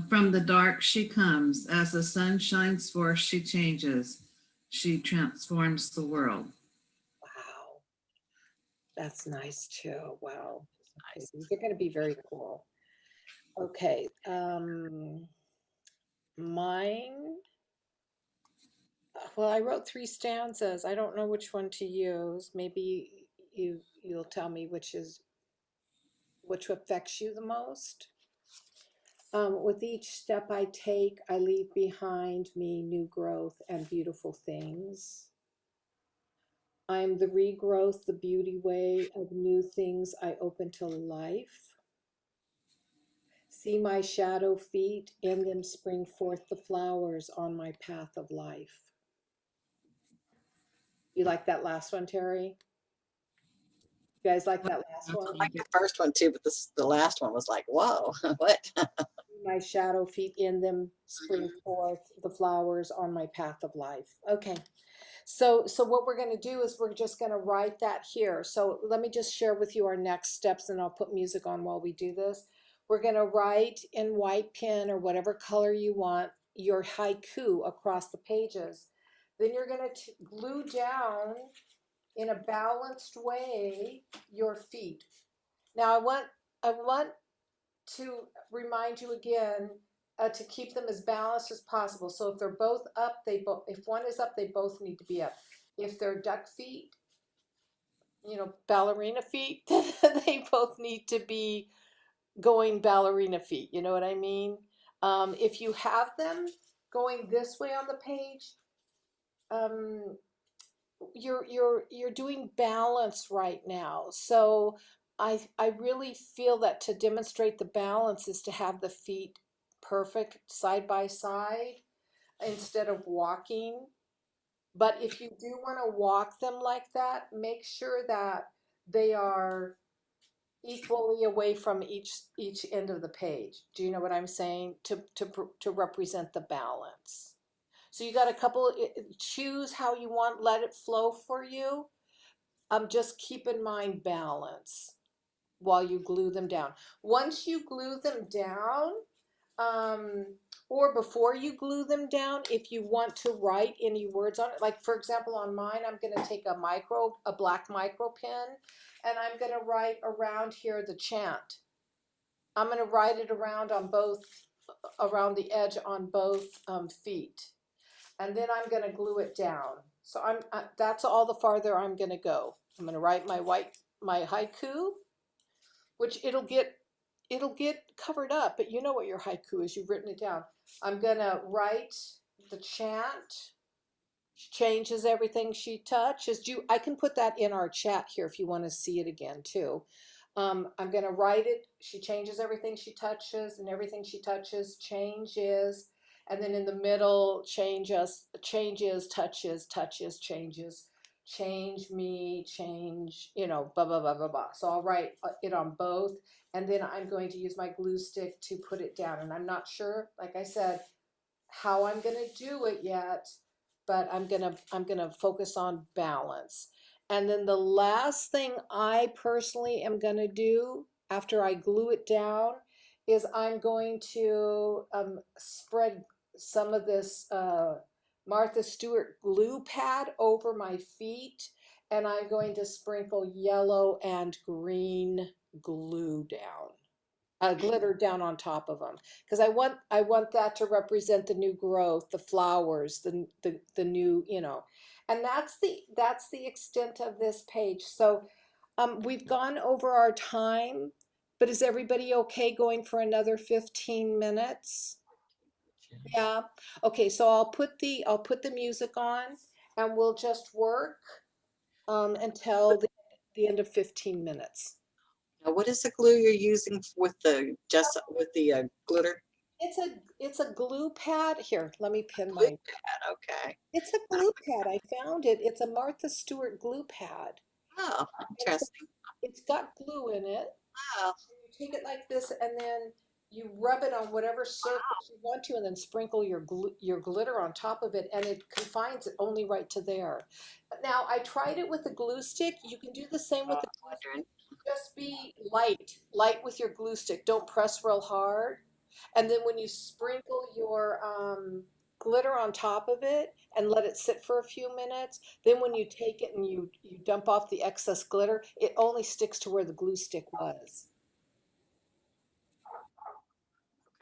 From the dark she comes, as the sun shines forth, she changes. She transforms the world. Wow. That's nice too. Wow. Okay, these are going to be very cool. Okay. Mine. Well, I wrote 3 stanzas. I don't know which one to use. Maybe you'll tell me which affects you the most. With each step I take, I leave behind me new growth and beautiful things. I am the regrowth, the beauty way of new things I open to life. See my shadow feet, in them spring forth the flowers on my path of life. You like that last one, Terry? You guys like that last I one? like the first one too, but the last one was like, whoa, what? My shadow feet, in them spring forth the flowers on my path of life. Okay. So what we're going to do is we're just going to write that here. So let me just share with you our next steps, and I'll put music on while we do this. We're going to write in white pen or whatever color you want your haiku across the pages. Then you're going to glue down in a balanced way your feet. Now I want to remind you again to keep them as balanced as possible. So if they're both up, if one is up, they both need to be up. If they're duck feet, ballerina feet, they both need to be going ballerina feet. You know what I mean? If you have them going this way on the page, um, you're doing balance right now. So I really feel that to demonstrate the balance is to have the feet perfect side by side instead of walking. But if you do want to walk them like that, make sure that they are equally away from each end of the page. Do you know what I'm saying? To represent the balance. So you got a couple, choose how you want, let it flow for you. Just keep in mind balance while you glue them down. Once you glue them down, or before you glue them down, if you want to write any words on it, like for example, on mine, I'm gonna take a black micro pen, and I'm gonna write around here the chant. I'm gonna write it around on both, around the edge on both feet. And then I'm gonna glue it down. So that's all the farther I'm gonna go. I'm gonna write my haiku, which it'll get covered up, but you know what your haiku is, you've written it down. I'm gonna write the chant. She changes everything she touches. I can put that in our chat here if you want to see it again too. I'm gonna write it. She changes everything she touches, and everything she touches changes. And then in the middle, changes, touches, changes, change me, change, blah, blah, blah, blah, blah. So I'll write it on both. And then I'm going to use my glue stick to put it down. And I'm not sure, like I said, how I'm gonna do it yet, but I'm gonna focus on balance. And then the last thing I personally am gonna do after I glue it down is I'm going to spread some of this Martha Stewart glue pad over my feet, and I'm going to sprinkle yellow and green glue down, glitter down on top of them, because I want that to represent the new growth, the flowers, the new, and that's the extent of this page. So we've gone over our time, but is everybody okay going for another 15 minutes? Yeah. Okay, so I'll put the music on, and we'll just work until the end of 15 minutes. Now, what is the glue you're using with the glitter? It's a glue pad. Here, let me pin Glue my. pad, okay. It's a glue pad. I found it. It's a Martha Stewart glue pad. Oh, And so interesting. it's got glue in it. Oh, You take it like this, and then you rub it on whatever surface you want to, and then sprinkle your glitter on top of it, and it confines it only right to there. Now, I tried it with a glue stick. You can do the same with the glue stick. wondering. Just be light with your glue stick. Don't press real hard. And then when you sprinkle your glitter on top of it and let it sit for a few minutes, then when you take it and you dump off the excess glitter, it only sticks to where the glue stick was.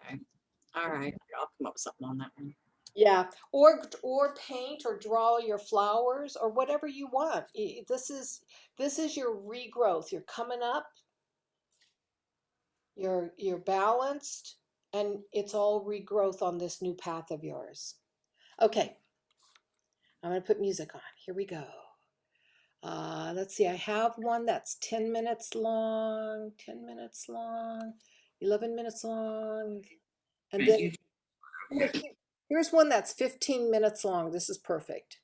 Okay. All right. I'll come up with something on that one. Yeah, or paint or draw your flowers or whatever you want. This is your regrowth. You're coming up, you're balanced, and it's all regrowth on this new path of yours. Okay, I'm gonna put music on. Here we go. Let's see, I have one that's 10 minutes long, 10 minutes long, 11 minutes long, and Right, then here's one that's 15 minutes long. This is perfect.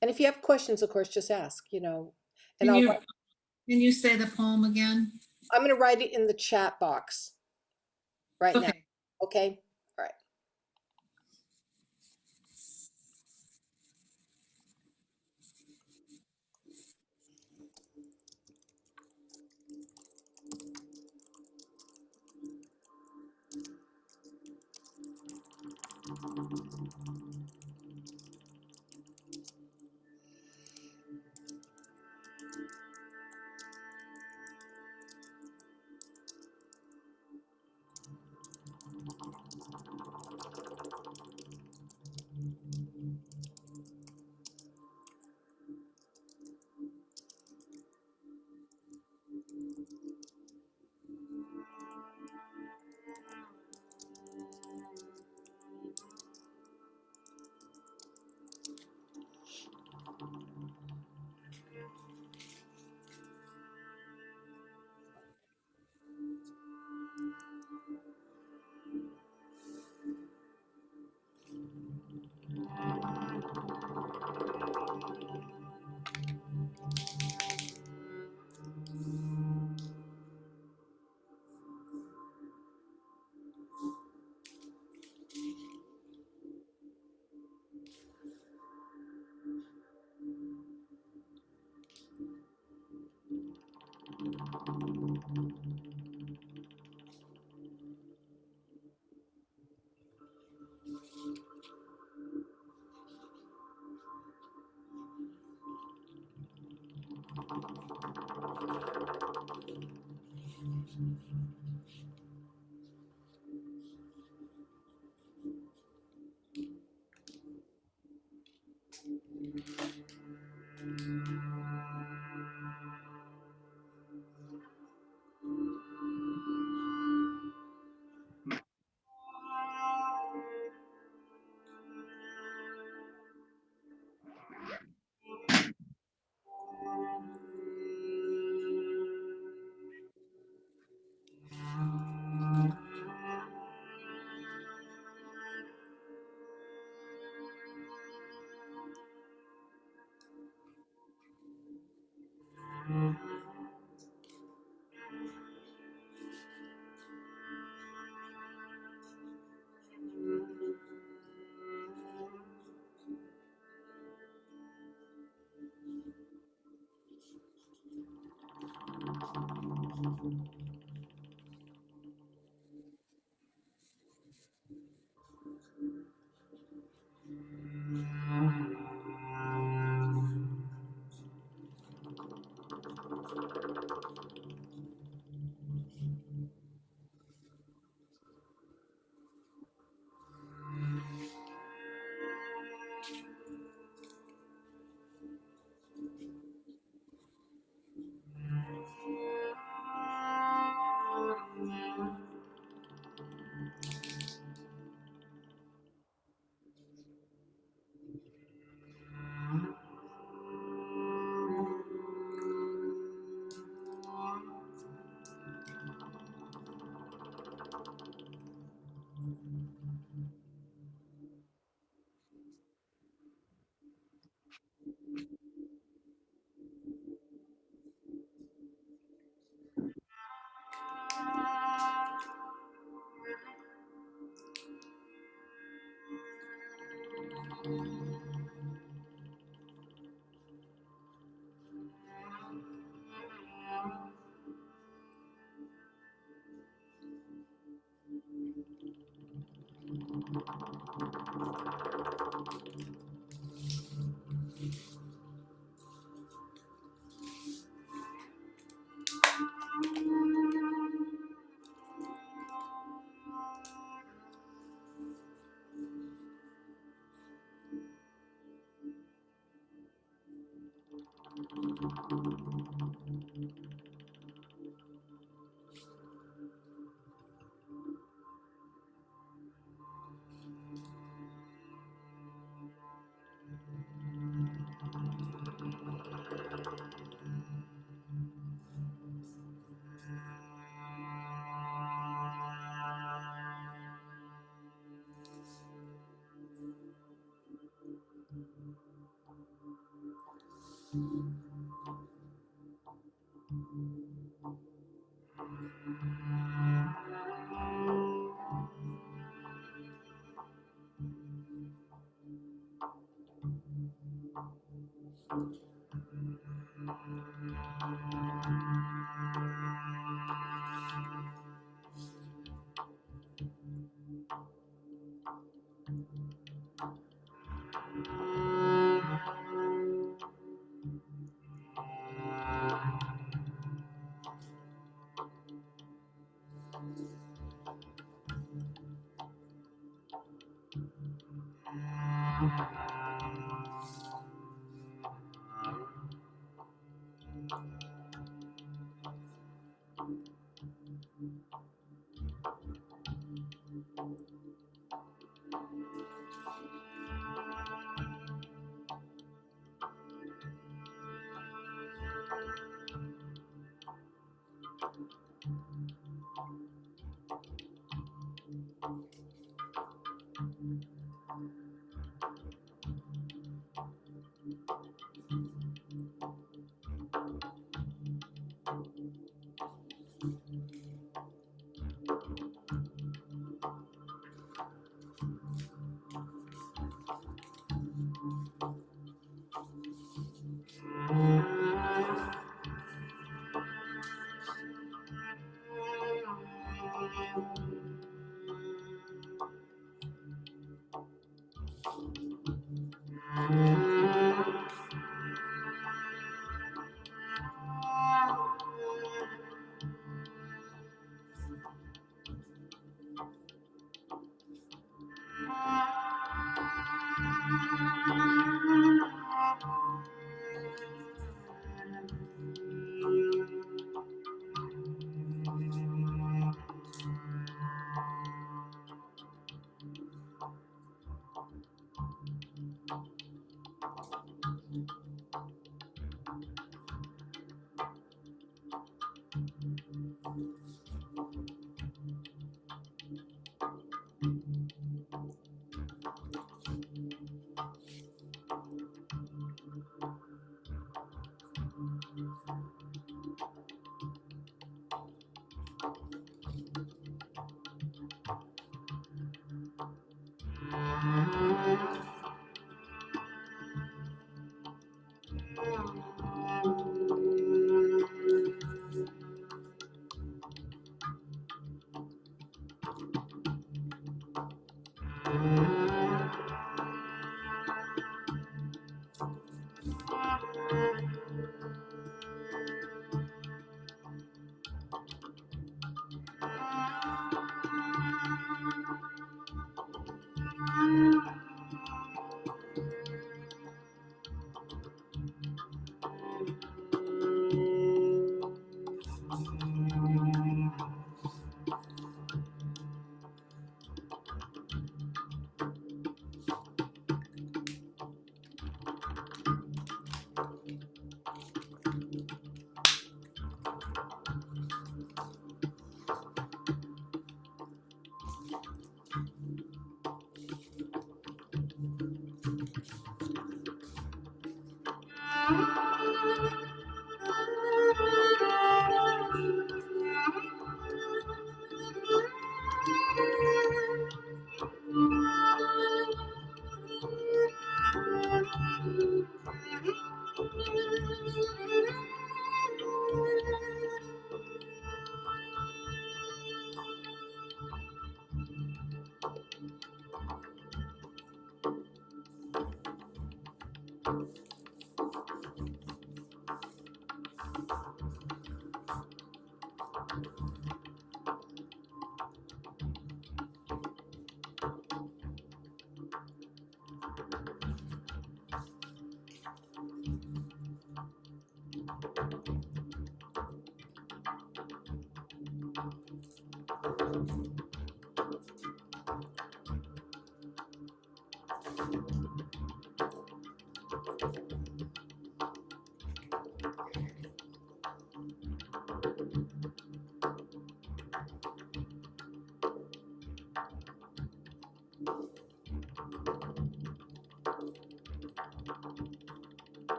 And if you have questions, of course, just ask, and Can you say the poem again? I'm going to write it in the chat box right now. Okay. Okay. All right.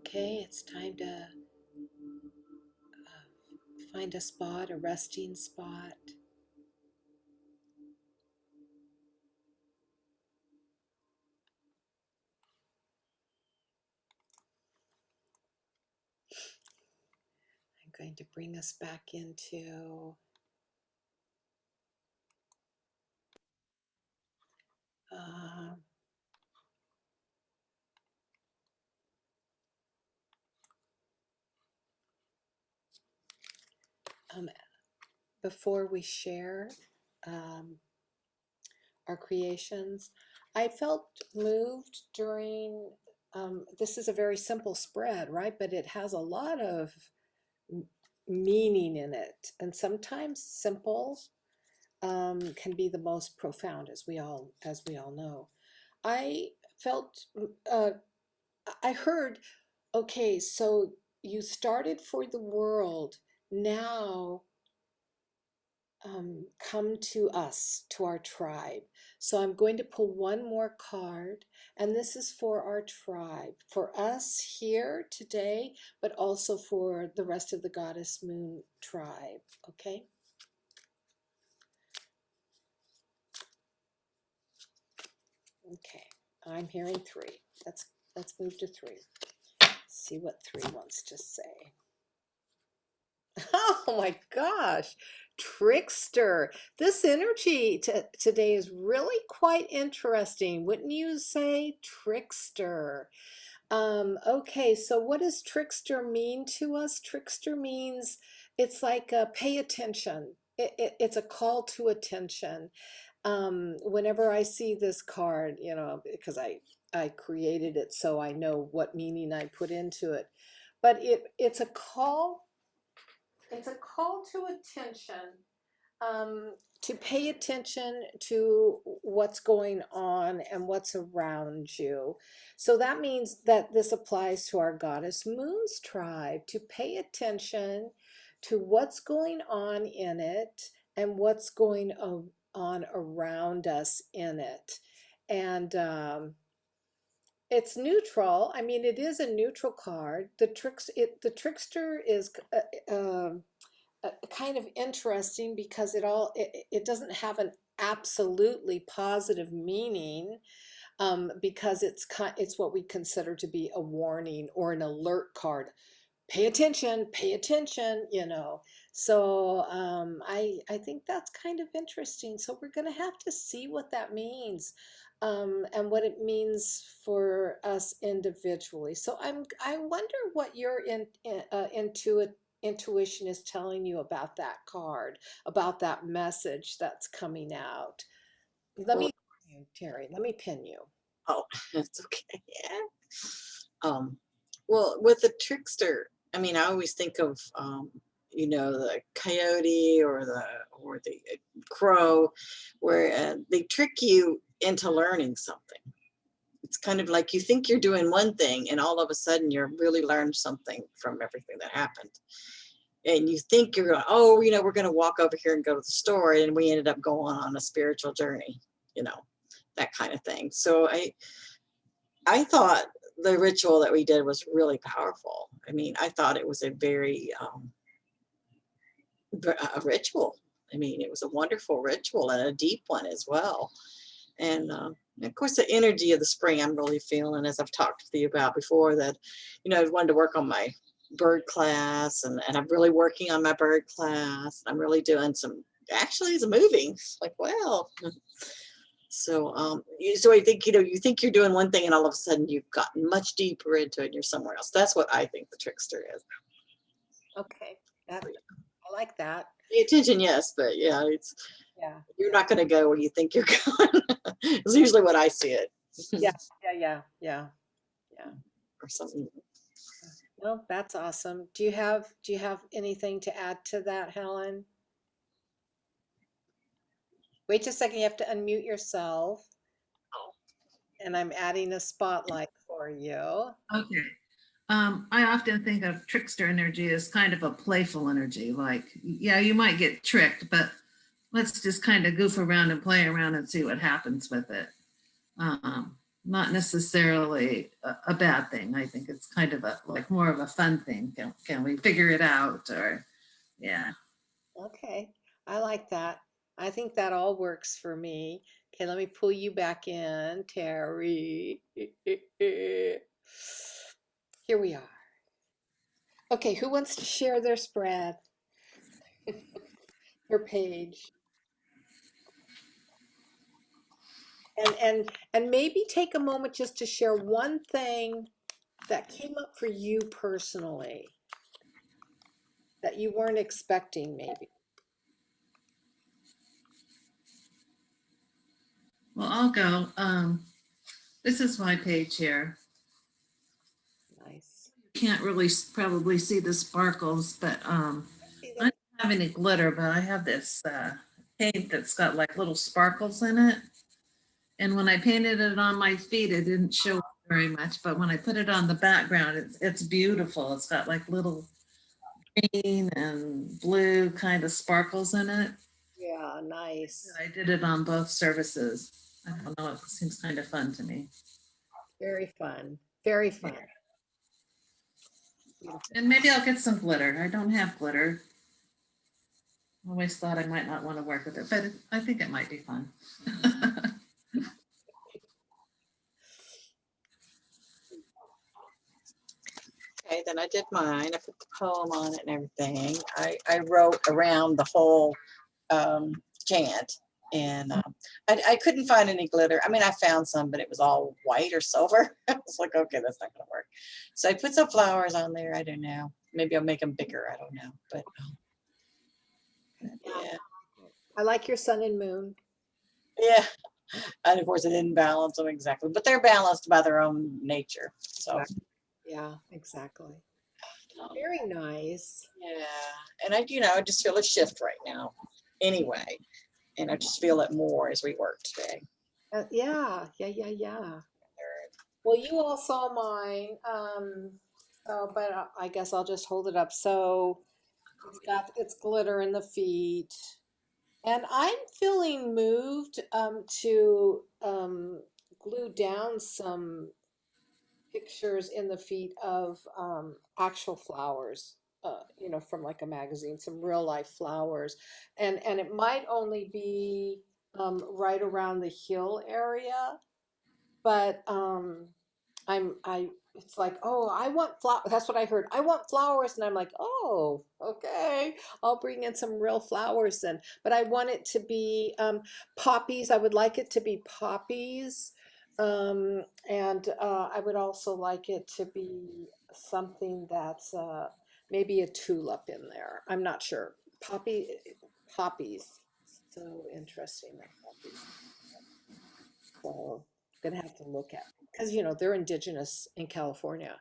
Okay, it's time to find a spot, a resting spot. I'm going to bring us back into uh, um, before we share um, our creations. I felt moved during, this is a very simple spread, right? But it has a lot of meaning in it. And sometimes simple can be the most profound, as we all know. I felt, uh, I heard, okay, so you started for the world. Now come to us, to our tribe. So I'm going to pull one more card, and this is for our tribe, for us here today, but also for the rest of the Goddess Moon tribe. Okay. Okay. I'm hearing three. Let's move to three. See what three wants to say. Oh my gosh, trickster. This energy today is really quite interesting, wouldn't you say? Trickster. Okay, so what does trickster mean to us? Trickster means it's like pay attention. It's a call to attention. Whenever I see this card, you know, because I created it so I know what meaning I put into it, but it's a call to attention, to pay attention to what's going on and what's around you. So that means that this applies to our Goddess Moon's tribe, to pay attention to what's going on in it and what's going on around us in it. And it's neutral. I mean, it is a neutral card. The trickster is kind of interesting because it doesn't have an absolutely positive meaning, because it's what we consider to be a warning or an alert card. Pay attention, you know. So I think that's kind of interesting. So we're going to have to see what that means, and what it means for us individually. So I wonder what your intuition is telling you about that card, about that message that's coming out. Let Well, me, Terry, let me pin you. oh, that's okay. Yeah. Um, well, with the trickster, I mean, I always think of the coyote or the crow, where they trick you into learning something. It's kind of like you think you're doing one thing, and all of a sudden you're really learned something from everything that happened. And you think you're going, oh, we're going to walk over here and go to the store, and we ended up going on a spiritual journey, that kind of thing. So I thought the ritual that we did was really powerful. I mean, I thought it was a very a ritual. I mean, it was a wonderful ritual and a deep one as well. And of course, the energy of the spring I'm really feeling, as I've talked with you about before, that, I wanted to work on my bird class, and I'm really working on my bird class. I'm really doing actually it's moving. Like, well, so I think, you think you're doing one thing, and all of a sudden you've gotten much deeper into it and you're somewhere else. That's what I think the trickster is. Okay, I like that. Pay attention, yes, but yeah, Yeah. you're not going to go where you think you're going. It's usually what I see it. Yeah, yeah. Or something. Well, that's awesome. Do you have anything to add to that, Helen? Wait just a second, you have to unmute yourself, Oh, and I'm adding a spotlight for you. Okay. I often think of trickster energy as kind of a playful energy. Like, yeah, you might get tricked, but let's just kind of goof around and play around and see what happens with it. not necessarily a bad thing. I think it's kind of a like more of a fun thing. Can we figure it out? Or yeah. Okay, I like that. I think that all works for me. Okay, let me pull you back in, Terry. Here we are. Okay, who wants to share their spread, their page? And maybe take a moment just to share one thing that came up for you personally that you weren't expecting, maybe. Well, I'll go. This is my page here. Nice. Can't really probably see the sparkles, but See I them? don't have any glitter, but I have this paint that's got like little sparkles in it. And when I painted it on my feet, it didn't show very much. But when I put it on the background, it's beautiful. It's got like little green and blue kind of sparkles in it. Yeah, nice. I did it on both surfaces. I don't know. It seems kind of fun to me. Very fun. Very fun. Yeah. Beautiful. And maybe I'll get some glitter. I don't have glitter. I always thought I might not want to work with it, but I think it might be fun. Okay, then I did mine. I put the poem on it and everything. I wrote around the whole chant, and I couldn't find any glitter. I mean, I found some, but it was all white or silver. I was like, okay, that's not gonna work. So I put some flowers on there. I don't know. Maybe I'll make them bigger. I don't know, but yeah, I like your sun and moon. yeah. And of course, I didn't balance them exactly, but they're balanced by their own nature. So Yeah, exactly. um, Very nice. yeah, and I just feel a shift right now. Anyway, and I just feel it more as we work today. Yeah. Well, you all saw mine, but I guess I'll just hold it up. So it's got its glitter in the feet. And I'm feeling moved to glue down some pictures in the feet of actual flowers, from like a magazine, some real life flowers. And it might only be right around the hill area, but it's like, oh, I want flower. That's what I heard. I want flowers. And I'm like, oh, okay. I'll bring in some real flowers then. But I want it to be poppies. I would like it to be poppies. And I would also like it to be something that's maybe a tulip in there. I'm not sure. Poppies. So interesting that poppies. So gonna have to look at because they're indigenous in California.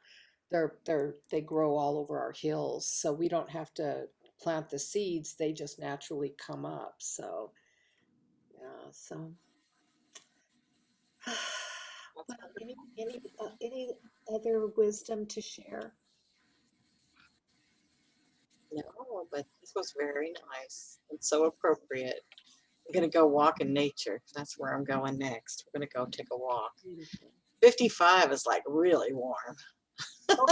They grow all over our hills, so we don't have to plant the seeds. They just naturally come up. So yeah, so well, any other wisdom to share? No, but this was very nice and so appropriate. I'm gonna go walk in nature. That's where I'm going next. We're gonna go take a walk. Beautiful. 55 is like really warm. Oh,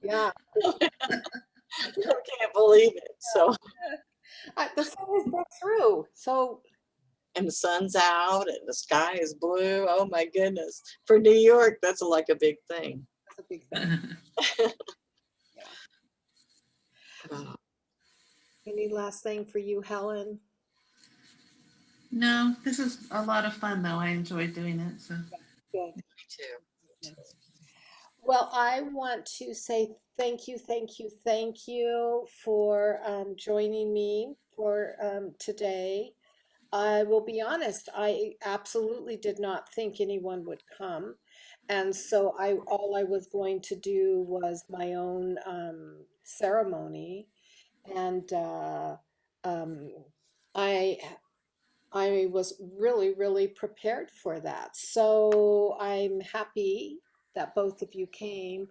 yeah. I can't believe it. So, The sun has broke through. So and the sun's out and the sky is blue. Oh my goodness. For New York, that's like a big thing. that's a big thing. Yeah. Oh, Any last thing for you, Helen? No, this is a lot of fun though. I enjoyed doing it. So Good. me too. Yeah. Well, I want to say thank you for joining me for today. I will be honest, I absolutely did not think anyone would come. And so all I was going to do was my own ceremony. And um, I I was really, really prepared for that. So I'm happy that both of you came.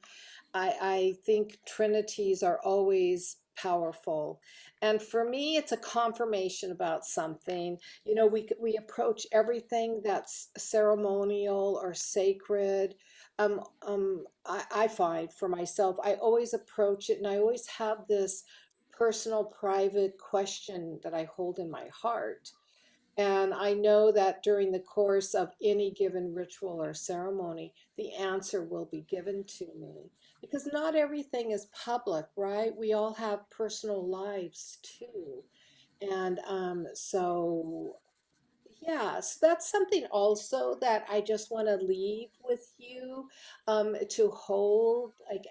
I think trinities are always powerful. And for me, it's a confirmation about something. You know, we approach everything that's ceremonial or sacred. I find for myself, I always approach it and I always have this personal, private question that I hold in my heart. And I know that during the course of any given ritual or ceremony, the answer will be given to me because not everything is public, right? We all have personal lives too. And so yes, that's something also that I just want to leave with you, to hold like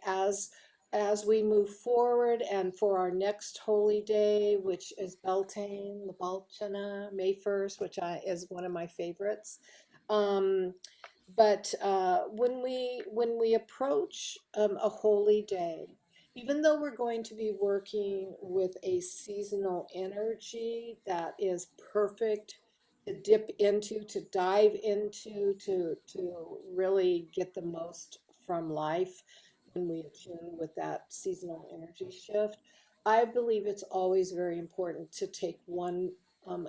as we move forward and for our next holy day, which is Beltane, Labalchana, May 1st, which is one of my favorites. Um, but when we approach a holy day, even though we're going to be working with a seasonal energy that is perfect to dip into, to dive into, to really get the most from life when we attune with that seasonal energy shift. I believe it's always very important to take one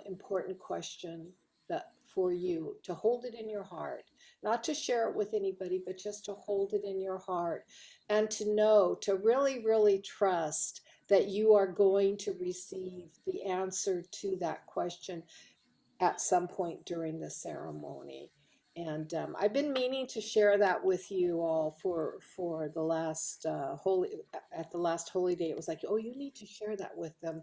important question that for you to hold it in your heart, not to share it with anybody, but just to hold it in your heart and to know, to really, really trust that you are going to receive the answer to that question at some point during the ceremony. And I've been meaning to share that with you all for the last holy at the last holy day. It was like, oh, you need to share that with them.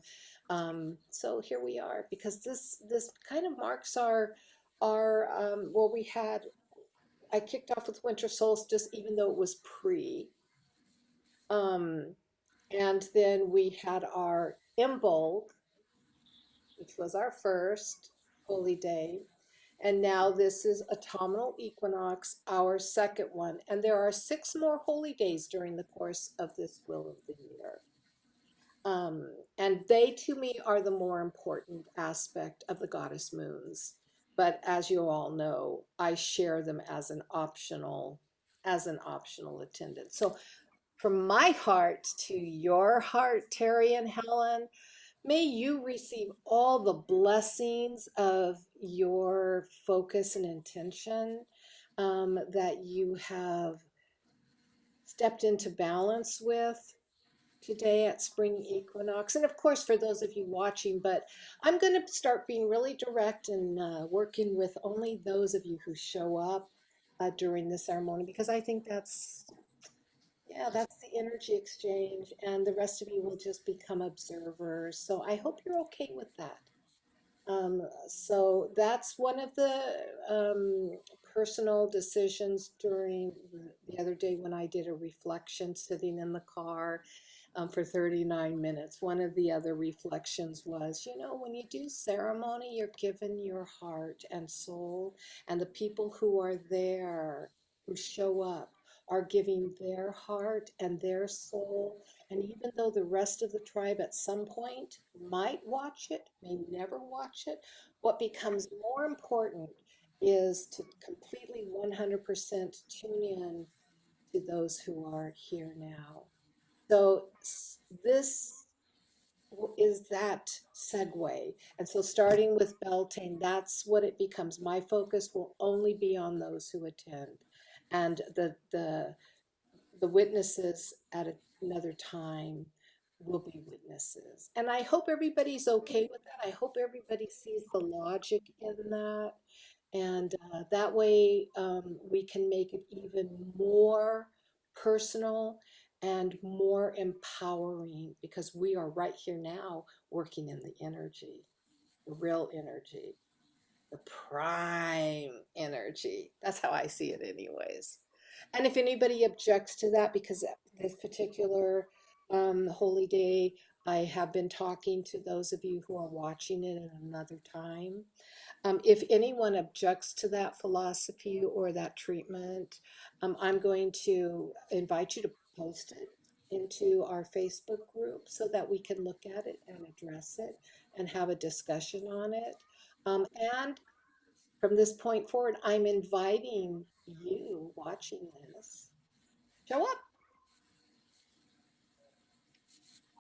So here we are, because this kind of marks our well, we had I kicked off with winter solstice, even though it was pre. Um, and then we had our Imbolc, which was our first holy day. And now this is autumnal equinox, our second one. And there are 6 more holy days during the course of this wheel of the year. And they to me are the more important aspect of the goddess moons. But as you all know, I share them as an optional attendant. So from my heart to your heart, Terry and Helen, may you receive all the blessings of your focus and intention, that you have stepped into balance with today at spring equinox. And of course, for those of you watching, but I'm going to start being really direct and working with only those of you who show up during the ceremony, because I think yeah, that's the energy exchange, and the rest of you will just become observers. So I hope you're okay with that. So that's one of the personal decisions during the other day when I did a reflection sitting in the car for 39 minutes. One of the other reflections was, you know, when you do ceremony, you're given your heart and soul, and the people who are there, who show up, are giving their heart and their soul. And even though the rest of the tribe at some point might watch it, may never watch it, what becomes more important is to completely 100% tune in to those who are here now. So this is that segue. And so starting with Beltane, that's what it becomes. My focus will only be on those who attend. And the witnesses at another time will be witnesses. And I hope everybody's okay with that. I hope everybody sees the logic in that. And that way we can make it even more personal and more empowering, because we are right here now working in the energy, the real energy, the prime energy. That's how I see it, anyways. And if anybody objects to that, because this particular holy day, I have been talking to those of you who are watching it at another time. If anyone objects to that philosophy or that treatment, I'm going to invite you to post it into our Facebook group so that we can look at it and address it and have a discussion on it. And from this point forward, I'm inviting you watching this, show up.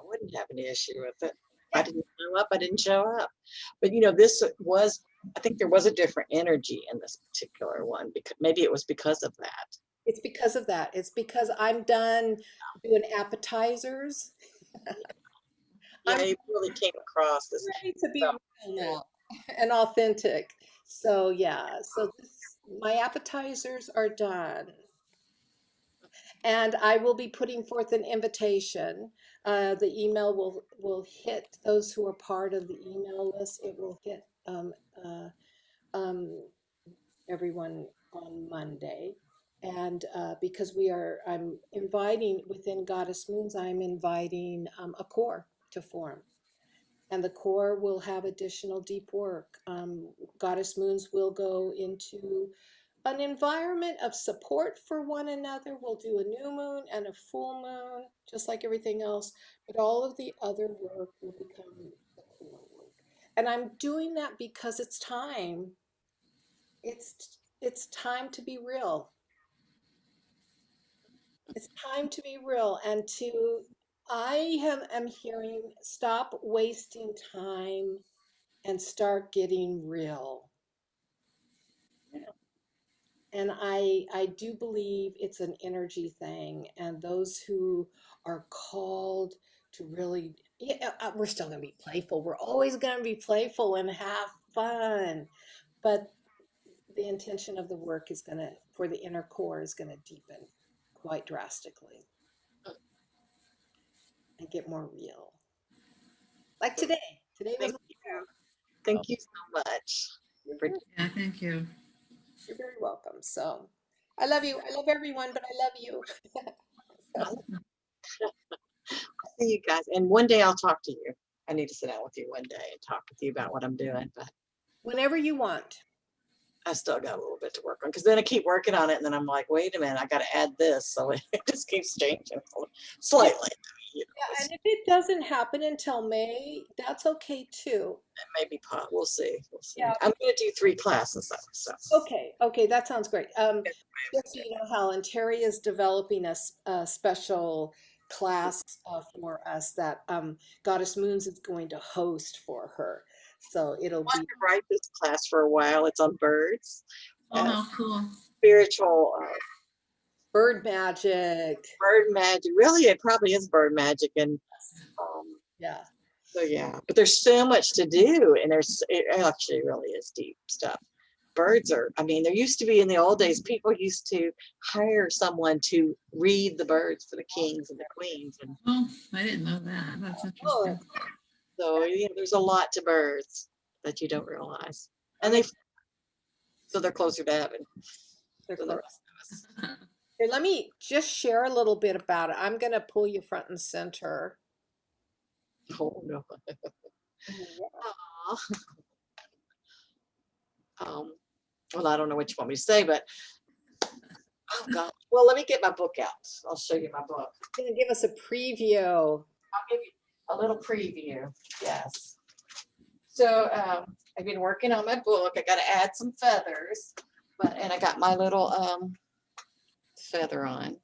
wouldn't have any issue with it. If I didn't show up, I didn't show up. But you know, this was, I think there was a different energy in this particular one, because maybe it was because of that. It's because of that. It's because I'm done doing appetizers. Yeah, I'm it really came across this. ready to be real now and authentic. So yeah, so my appetizers are done. And I will be putting forth an invitation. The email will hit those who are part of the email list. It will hit um, everyone on Monday. And because I'm inviting within Goddess Moons, I'm inviting a core to form. And the core will have additional deep work. Goddess Moons will go into an environment of support for one another. We'll do a new moon and a full moon, just like everything else, but all of the other work will become the core work. And I'm doing that because it's time. It's time to be real. It's time to be real and am hearing stop wasting time and start getting real. And I do believe it's an energy thing, and those who are called to really, yeah, we're still going to be playful. We're always going to be playful and have fun, but the intention of the work is going to, for the inner core, is going to deepen quite drastically and get more real. Like today. Today was Thank you. Thank you so much. For, Yeah, thank you. you're very welcome. So I love you. I love everyone, but I love you. I'll see you guys. And one day I'll talk to you. I need to sit down with you one day and talk with you about what I'm doing, but Whenever you want. I still got a little bit to work on, because then I keep working on it and then I'm like, wait a minute, I got to add this. So it just keeps changing slightly. You know, Yeah, and if it doesn't happen until May, that's okay too. maybe pot. We'll see. We'll see. Yeah. I'm going to do 3 classes though. So Okay, that sounds great. Just so you know, Helen, Terry is developing a special class for us that Goddess Moons is going to host for her. So it'll I be wanted to write this class for a while. It's on birds, Oh, how cool. spiritual bird magic. bird magic. Really, it probably is bird magic. And um, Yeah. so yeah, but there's so much to do, and it actually really is deep stuff. Birds are, I mean, there used to be in the old days, people used to hire someone to read the birds for the kings and the queens. And Oh, I didn't know that. That's Oh, interesting. so, you know, there's a lot to birds that you don't realize. And so they're closer to heaven they're than the close. rest of us. Here, let me just share a little bit about it. I'm going to pull you front and center. Oh, no. Yeah. Aw. Well, I don't know what you want me to say, but oh God. Well, let me get my book out. I'll show you my book. Going to give us a preview. I'll give you a little preview. Yes. So I've been working on my book. I got to add some feathers, and I got my little feather on.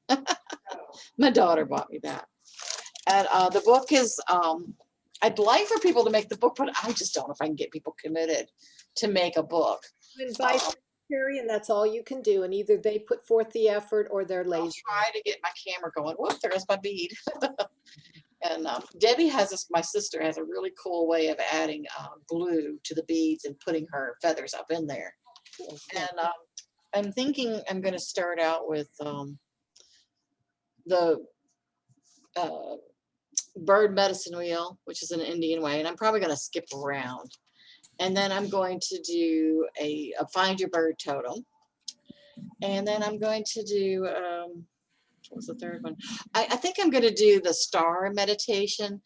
My daughter bought me that. And the book is, I'd like for people to make the book, but I just don't know if I can get people committed to make a book. Invite Terry, and that's all you can do. And either they put forth the effort or they're I'll lazy. try to get my camera going. Whoop, there's my bead. And Debbie my sister has a really cool way of adding glue to the beads and putting her feathers up in there. And I'm thinking I'm going to start out with the bird medicine wheel, which is an Indian way, and I'm probably going to skip around. And then I'm going to do a find your bird totem. And then I'm going to do, what was the third one? I think I'm going to do the star meditation.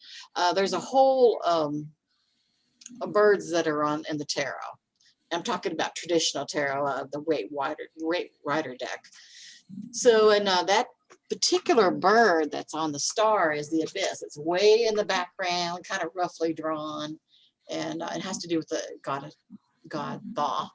There's a whole birds that are in the tarot. I'm talking about traditional tarot, the Rate Rider deck. So, and that particular bird that's on the star is the abyss. It's way in the background, kind of roughly drawn, and it has to do with the god Thoth.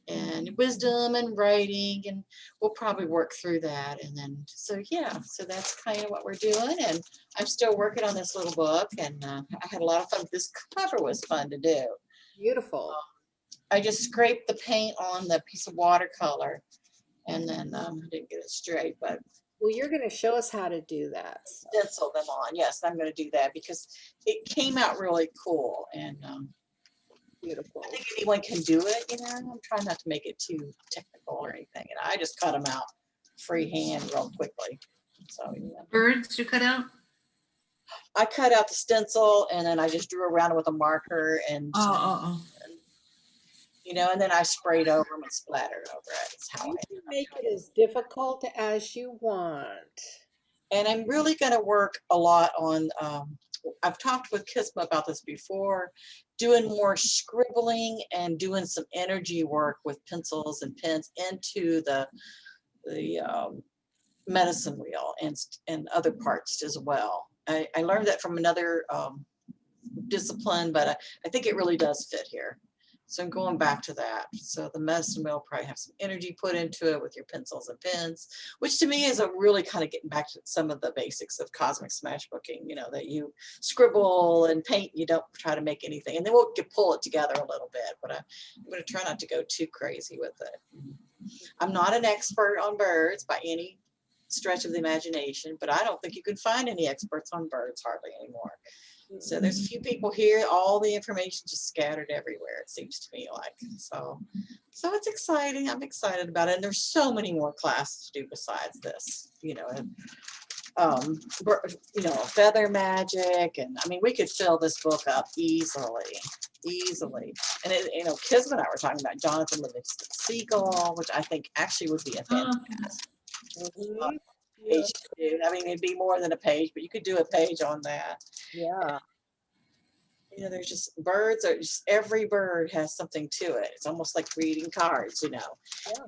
and wisdom and writing, and we'll probably work through that. And then, so yeah, so that's kind of what we're doing. And I'm still working on this little book, and I had a lot of fun. This cover was fun to do. Beautiful. I just scraped the paint on the piece of watercolor, and then I didn't get it straight, but Well, you're going to show us how to do that. So, stencil them on. Yes, I'm going to do that because it came out really cool, and beautiful. I think anyone can do it. You know, I'm trying not to make it too technical or anything, and I just cut them out freehand real quickly. So yeah. Birds you cut out? I cut out the stencil, and then I just drew around it with a marker, and Oh. you know, and then I sprayed over them and splattered over it. That's how You I. can make it as difficult as you want. And I'm really going to work a lot on. I've talked with Kisma about this before, doing more scribbling and doing some energy work with pencils and pens into the medicine wheel and other parts as well. I learned that from another discipline, but I think it really does fit here. So I'm going back to that. So the medicine wheel probably have some energy put into it with your pencils and pens, which to me is a really kind of getting back to some of the basics of cosmic smashbooking, you know, that you scribble and paint, you don't try to make anything. And then we'll pull it together a little bit, but I'm going to try not to go too crazy with it. I'm not an expert on birds by any stretch of the imagination, but I don't think you can find any experts on birds hardly anymore. So there's a few people here, all the information just scattered everywhere, it seems to me like. So it's exciting. I'm excited about it. And there's so many more classes to do besides this, you know, feather magic. And I mean, we could fill this book up easily. And you know, Kismet and I were talking about Jonathan Livingston Seagull, which I think actually would be a fantastic page to do. I mean, it'd be more than a page, but you could do a page on that. Yeah. You know, there's just birds are just every bird has something to it. It's almost like reading cards, you know. Yeah.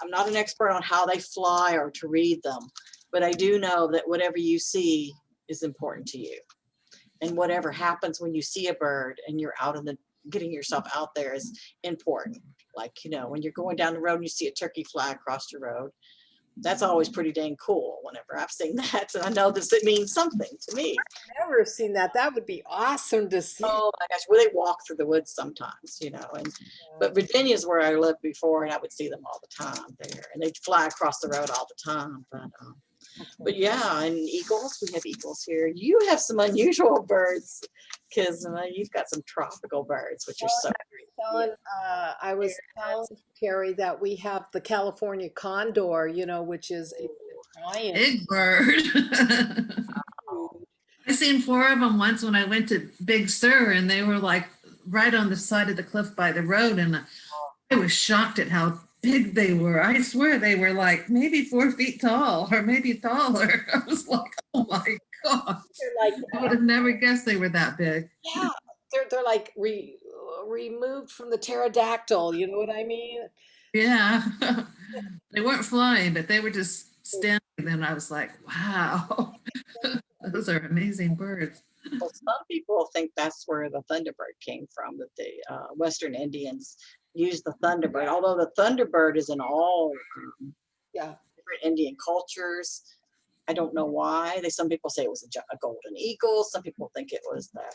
I'm not an expert on how they fly or to read them, but I do know that whatever you see is important to you. And whatever happens when you see a bird and you're out in the getting yourself out there is important. Like, you know, when you're going down the road and you see a turkey fly across the road, that's always pretty dang cool whenever I've seen that. And I know this, it means something to me. Never seen that. That would be awesome to see. Oh my gosh, well, they walk through the woods sometimes, you know, and but Virginia is where I lived before, and I would see them all the time there, and they'd fly across the road all the time. But yeah, and eagles, we have eagles here. You have some unusual birds, because you've got some tropical birds, which are so great. I was telling Carrie that we have the California condor, you know, which is a giant. Big bird. I seen 4 of them once when I went to Big Sur, and they were like right on the side of the cliff by the road, and I was shocked at how big they were. I swear they were like maybe 4 feet tall or maybe taller. I was like, oh my god, Like, I would have never guessed they were that big. yeah, they're like removed from the pterodactyl. You know what I mean? Yeah. They weren't flying, but they were just standing there, and I was like, wow. Those are amazing birds. Well, some people think that's where the thunderbird came from, that the Western Indians used the thunderbird, although the thunderbird is in all different Indian cultures. I don't know why. Some people say it was a golden eagle. Some people think it was that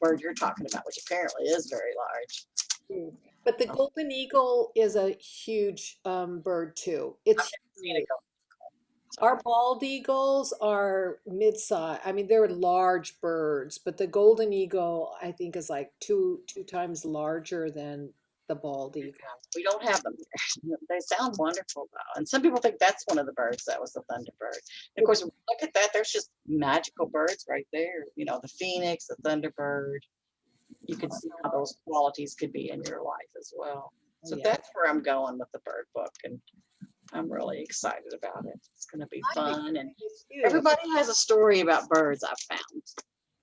bird you're talking about, which apparently is very large. But the golden eagle is a huge bird too. It's huge. Our bald eagles are mid-size. I mean, they're large birds, but the golden eagle, I think, is like two times larger than the bald eagle. We don't have them here. They sound wonderful though. And some people think that's one of the birds that was the thunderbird. And of course, look at that. There's just magical birds right there. You know, the phoenix, the thunderbird. You can see how those qualities could be in your life as well. So that's where I'm going with the bird book. And I'm really excited about it. It's going to be fun. And everybody has a story about birds, I've found.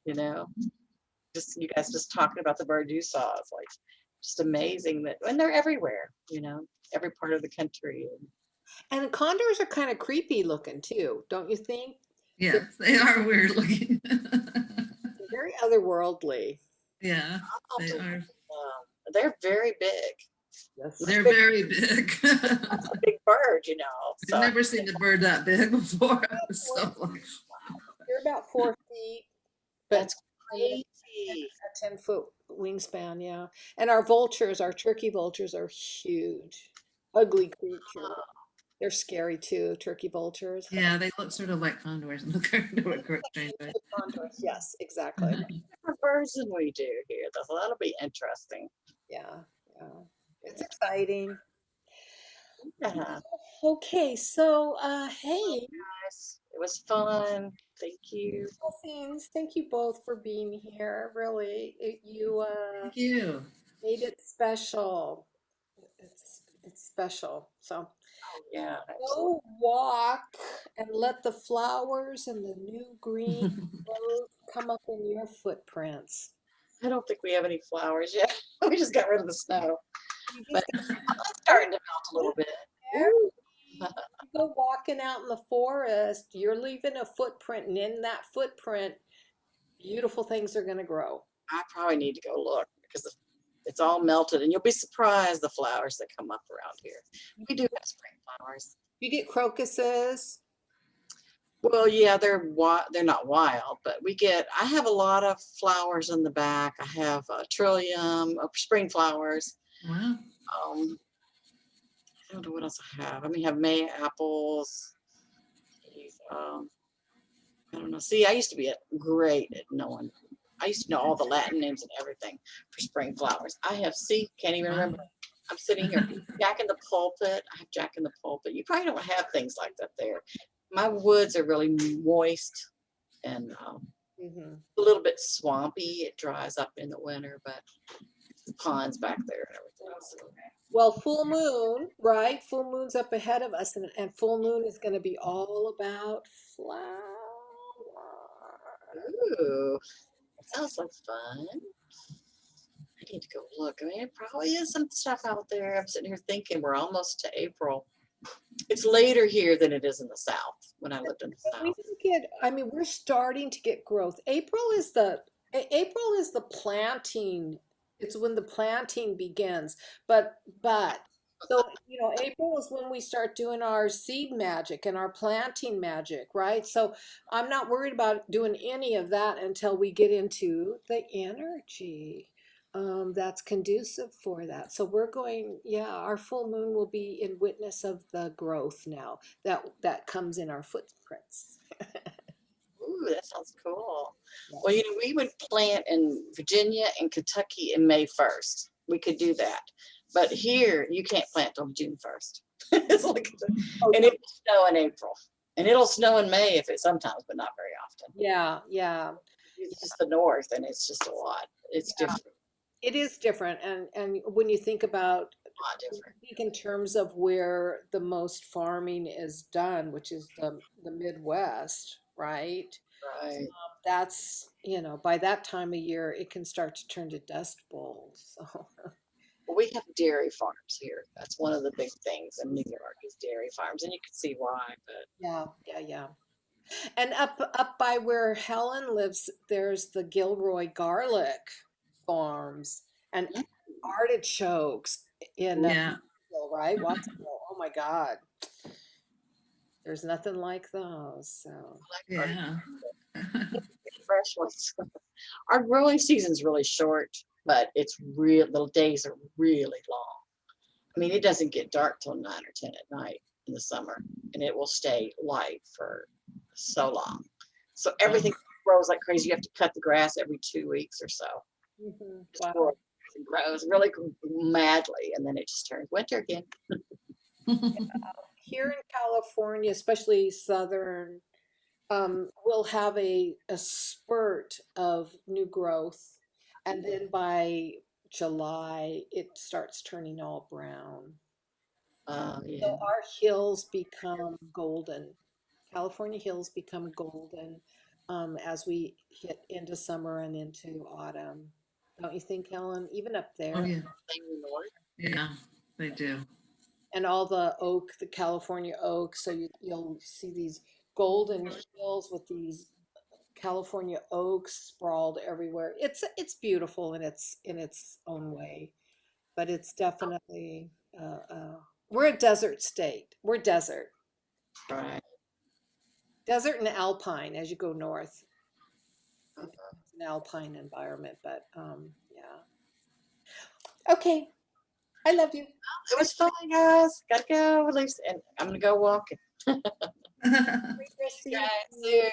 You know, just you guys just talking about the bird you saw. It's like just amazing that, and they're everywhere, you know, every part of the country. And condors are kind of creepy looking too, don't you think? Yes, they are weird looking. Very otherworldly. Yeah, they are. They're very big. Yes. They're very big. That's a big bird, I've So never seen a bird that big before. So, They're about 4 feet, but that's crazy. a 10-foot wingspan, yeah. And our vultures, our turkey vultures are huge, ugly creatures. They're scary too, turkey vultures. yeah, they look sort of like condors in a strange way. Condors, yes, exactly. Different birds than we do here. That'll be interesting. Yeah, yeah. It's exciting. Yeah. Okay, so hey, Guys, it was fun. Thank you. blessings. Thank you both for being here. Really, you Thank you. made it special. It's special. So Oh, yeah, absolutely. go walk and let the flowers and the new green growth come up in your footprints. I don't think we have any flowers yet. We just got rid of the snow, You but just it's starting to melt a little bit. there. Ooh. You go walking out in the forest, you're leaving a footprint, and in that footprint, beautiful things are going to grow. I probably need to go look because it's all melted, and you'll be surprised the flowers that come up around here. We do have spring flowers. You get crocuses. Well, yeah, they're not wild, but I have a lot of flowers in the back. I have trillium, spring flowers. Wow. Um, I don't know what else I have. I mean, I have May apples. I don't know. See, I used to be great at knowing. I used to know all the Latin names and everything for spring flowers. Can't even remember. I'm sitting here, Jack in the Pulpit. I have Jack in the Pulpit. You probably don't have things like that there. My woods are really moist and Mhm. a little bit swampy. It dries up in the winter, but the ponds back there and everything else. Well, full moon, right? Full moon's up ahead of us, and full moon is going to be all about flowers. Ooh, that sounds like fun. I need to go look. I mean, it probably is some stuff out there. I'm sitting here thinking we're almost to April. It's later here than it is in the South when I lived in the We South. didn't get, I mean, we're starting to get growth. April is the planting. It's when the planting begins. But so, April is when we start doing our seed magic and our planting magic, right? So I'm not worried about doing any of that until we get into the energy that's conducive for that. So yeah, our full moon will be in witness of the growth now that comes in our footprints. Ooh, that sounds cool. Yeah. Well, we would plant in Virginia and Kentucky in May 1st. We could do that. But here, you can't plant till June 1st. It's like, Oh, and it will snow in April. And it'll snow in May if it sometimes, but not very often. yeah, yeah, It's just the north and it's just a lot. It's yeah. different, It is different, and when you think about, a lot different. think in terms of where the most farming is done, which is the Midwest, right? Right. That's, by that time of year, it can start to turn to dust bowls. So Well, we have dairy farms here. That's one of the big things in New York is dairy farms, and you can see why. But yeah, yeah, yeah. And up by where Helen lives, there's the Gilroy garlic farms and yeah, artichokes in Yeah. Watsonville, right? Watsonville. Oh my God. There's nothing like those. So our Yeah. fresh ones. Our growing season's really short, but the days are really long. I mean, it doesn't get dark till 9 or 10 at night in the summer, and it will stay light for so long. So everything grows like crazy. You have to cut the grass every 2 weeks or so. Just wow. it grows really madly, and then it just turns winter again. Here in California, especially southern, we'll have a spurt of new growth, and then by July, it starts turning all brown. So Yeah. our hills become golden. California hills become golden as we hit into summer and into autumn. Don't you think, Helen? Even up Oh, there, yeah. Same in the north. Yeah, they do. and all the oak, the California oak. So you'll see these golden hills with these California oaks sprawled everywhere. It's beautiful in its own way. but it's definitely, we're a desert state. We're desert, Right. desert and alpine as you go north. It's an alpine environment, but yeah. Okay, I love you. It was fun, guys. Gotta go, Lucy, and I'm gonna go walking. Great rest of your Right, day. soon.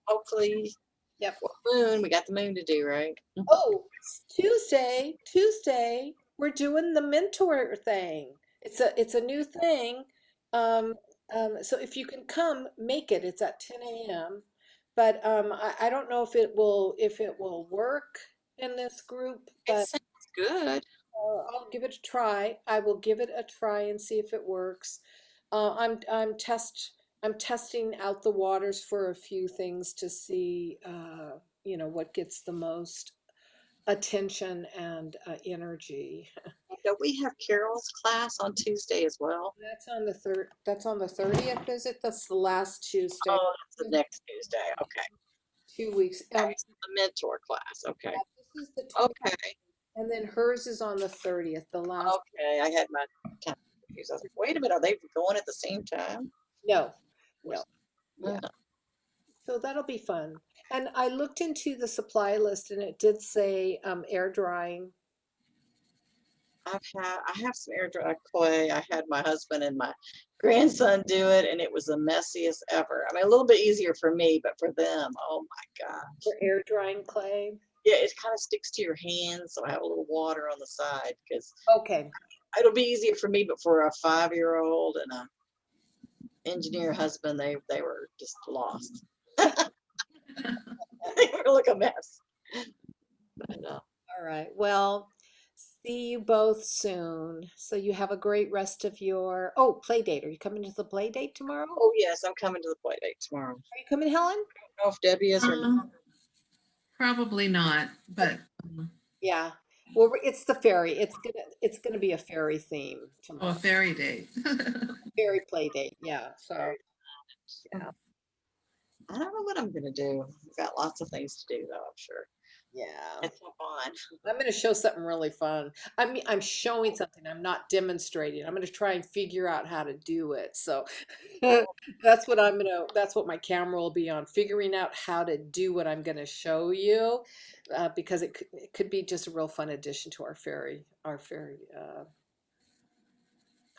Hopefully, Yep. well, moon. We got the moon to do, right? Oh, Tuesday, we're doing the mentor thing. It's a new thing. Um, so if you can come, make it. It's at 10 a.m. But I don't know if it will work in this group, It but sounds good. I'll give it a try. I will give it a try and see if it works. I'm testing out the waters for a few things to see what gets the most attention and energy. Don't we have Carol's class on Tuesday as well? That's on the 30th, is it? That's the last Tuesday. Oh, that's the next Tuesday. Okay. 2 weeks. Okay, so the mentor class. Okay. Yeah, this is the 20, Okay. and then hers is on the 30th, the last. Okay. I had my time confused. I was like, wait a minute, are they going at the same time? No, no. Yeah. Uh, So that'll be fun. And I looked into the supply list and it did say air drying. I have some air dry clay. I had my husband and my grandson do it, and it was the messiest ever. I mean, a little bit easier for me, but for them, oh my God. For air drying clay. Yeah, it kind of sticks to your hands, so I have a little water on the side because Okay. it'll be easier for me, but for a 5-year-old and a engineer husband, they were just lost. They were like a mess. But, All right. Well, see you both soon. So you have a great rest of your play date. Are you coming to the play date tomorrow? oh yes, I'm coming to the play date tomorrow. Are you coming, Helen? I don't know if Debbie is or not. Probably not, but Yeah. Well, it's the fairy. It's gonna be a fairy theme oh, a tomorrow. fairy date. Fairy play date. Yeah. So Yeah. I don't know what I'm gonna do. I've got lots of things to do though, I'm sure. yeah. It's so fun. I'm going to show something really fun. I mean, I'm showing something. I'm not demonstrating. I'm going to try and figure out how to do it. So that's what my camera will be on, figuring out how to do what I'm going to show you, because it could be just a real fun addition to our fairy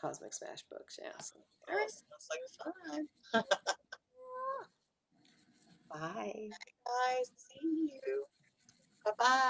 Cosmic Smash books. Yeah. So, all Oh, right. sounds like fun. Bye. Guys, see you. Bye bye.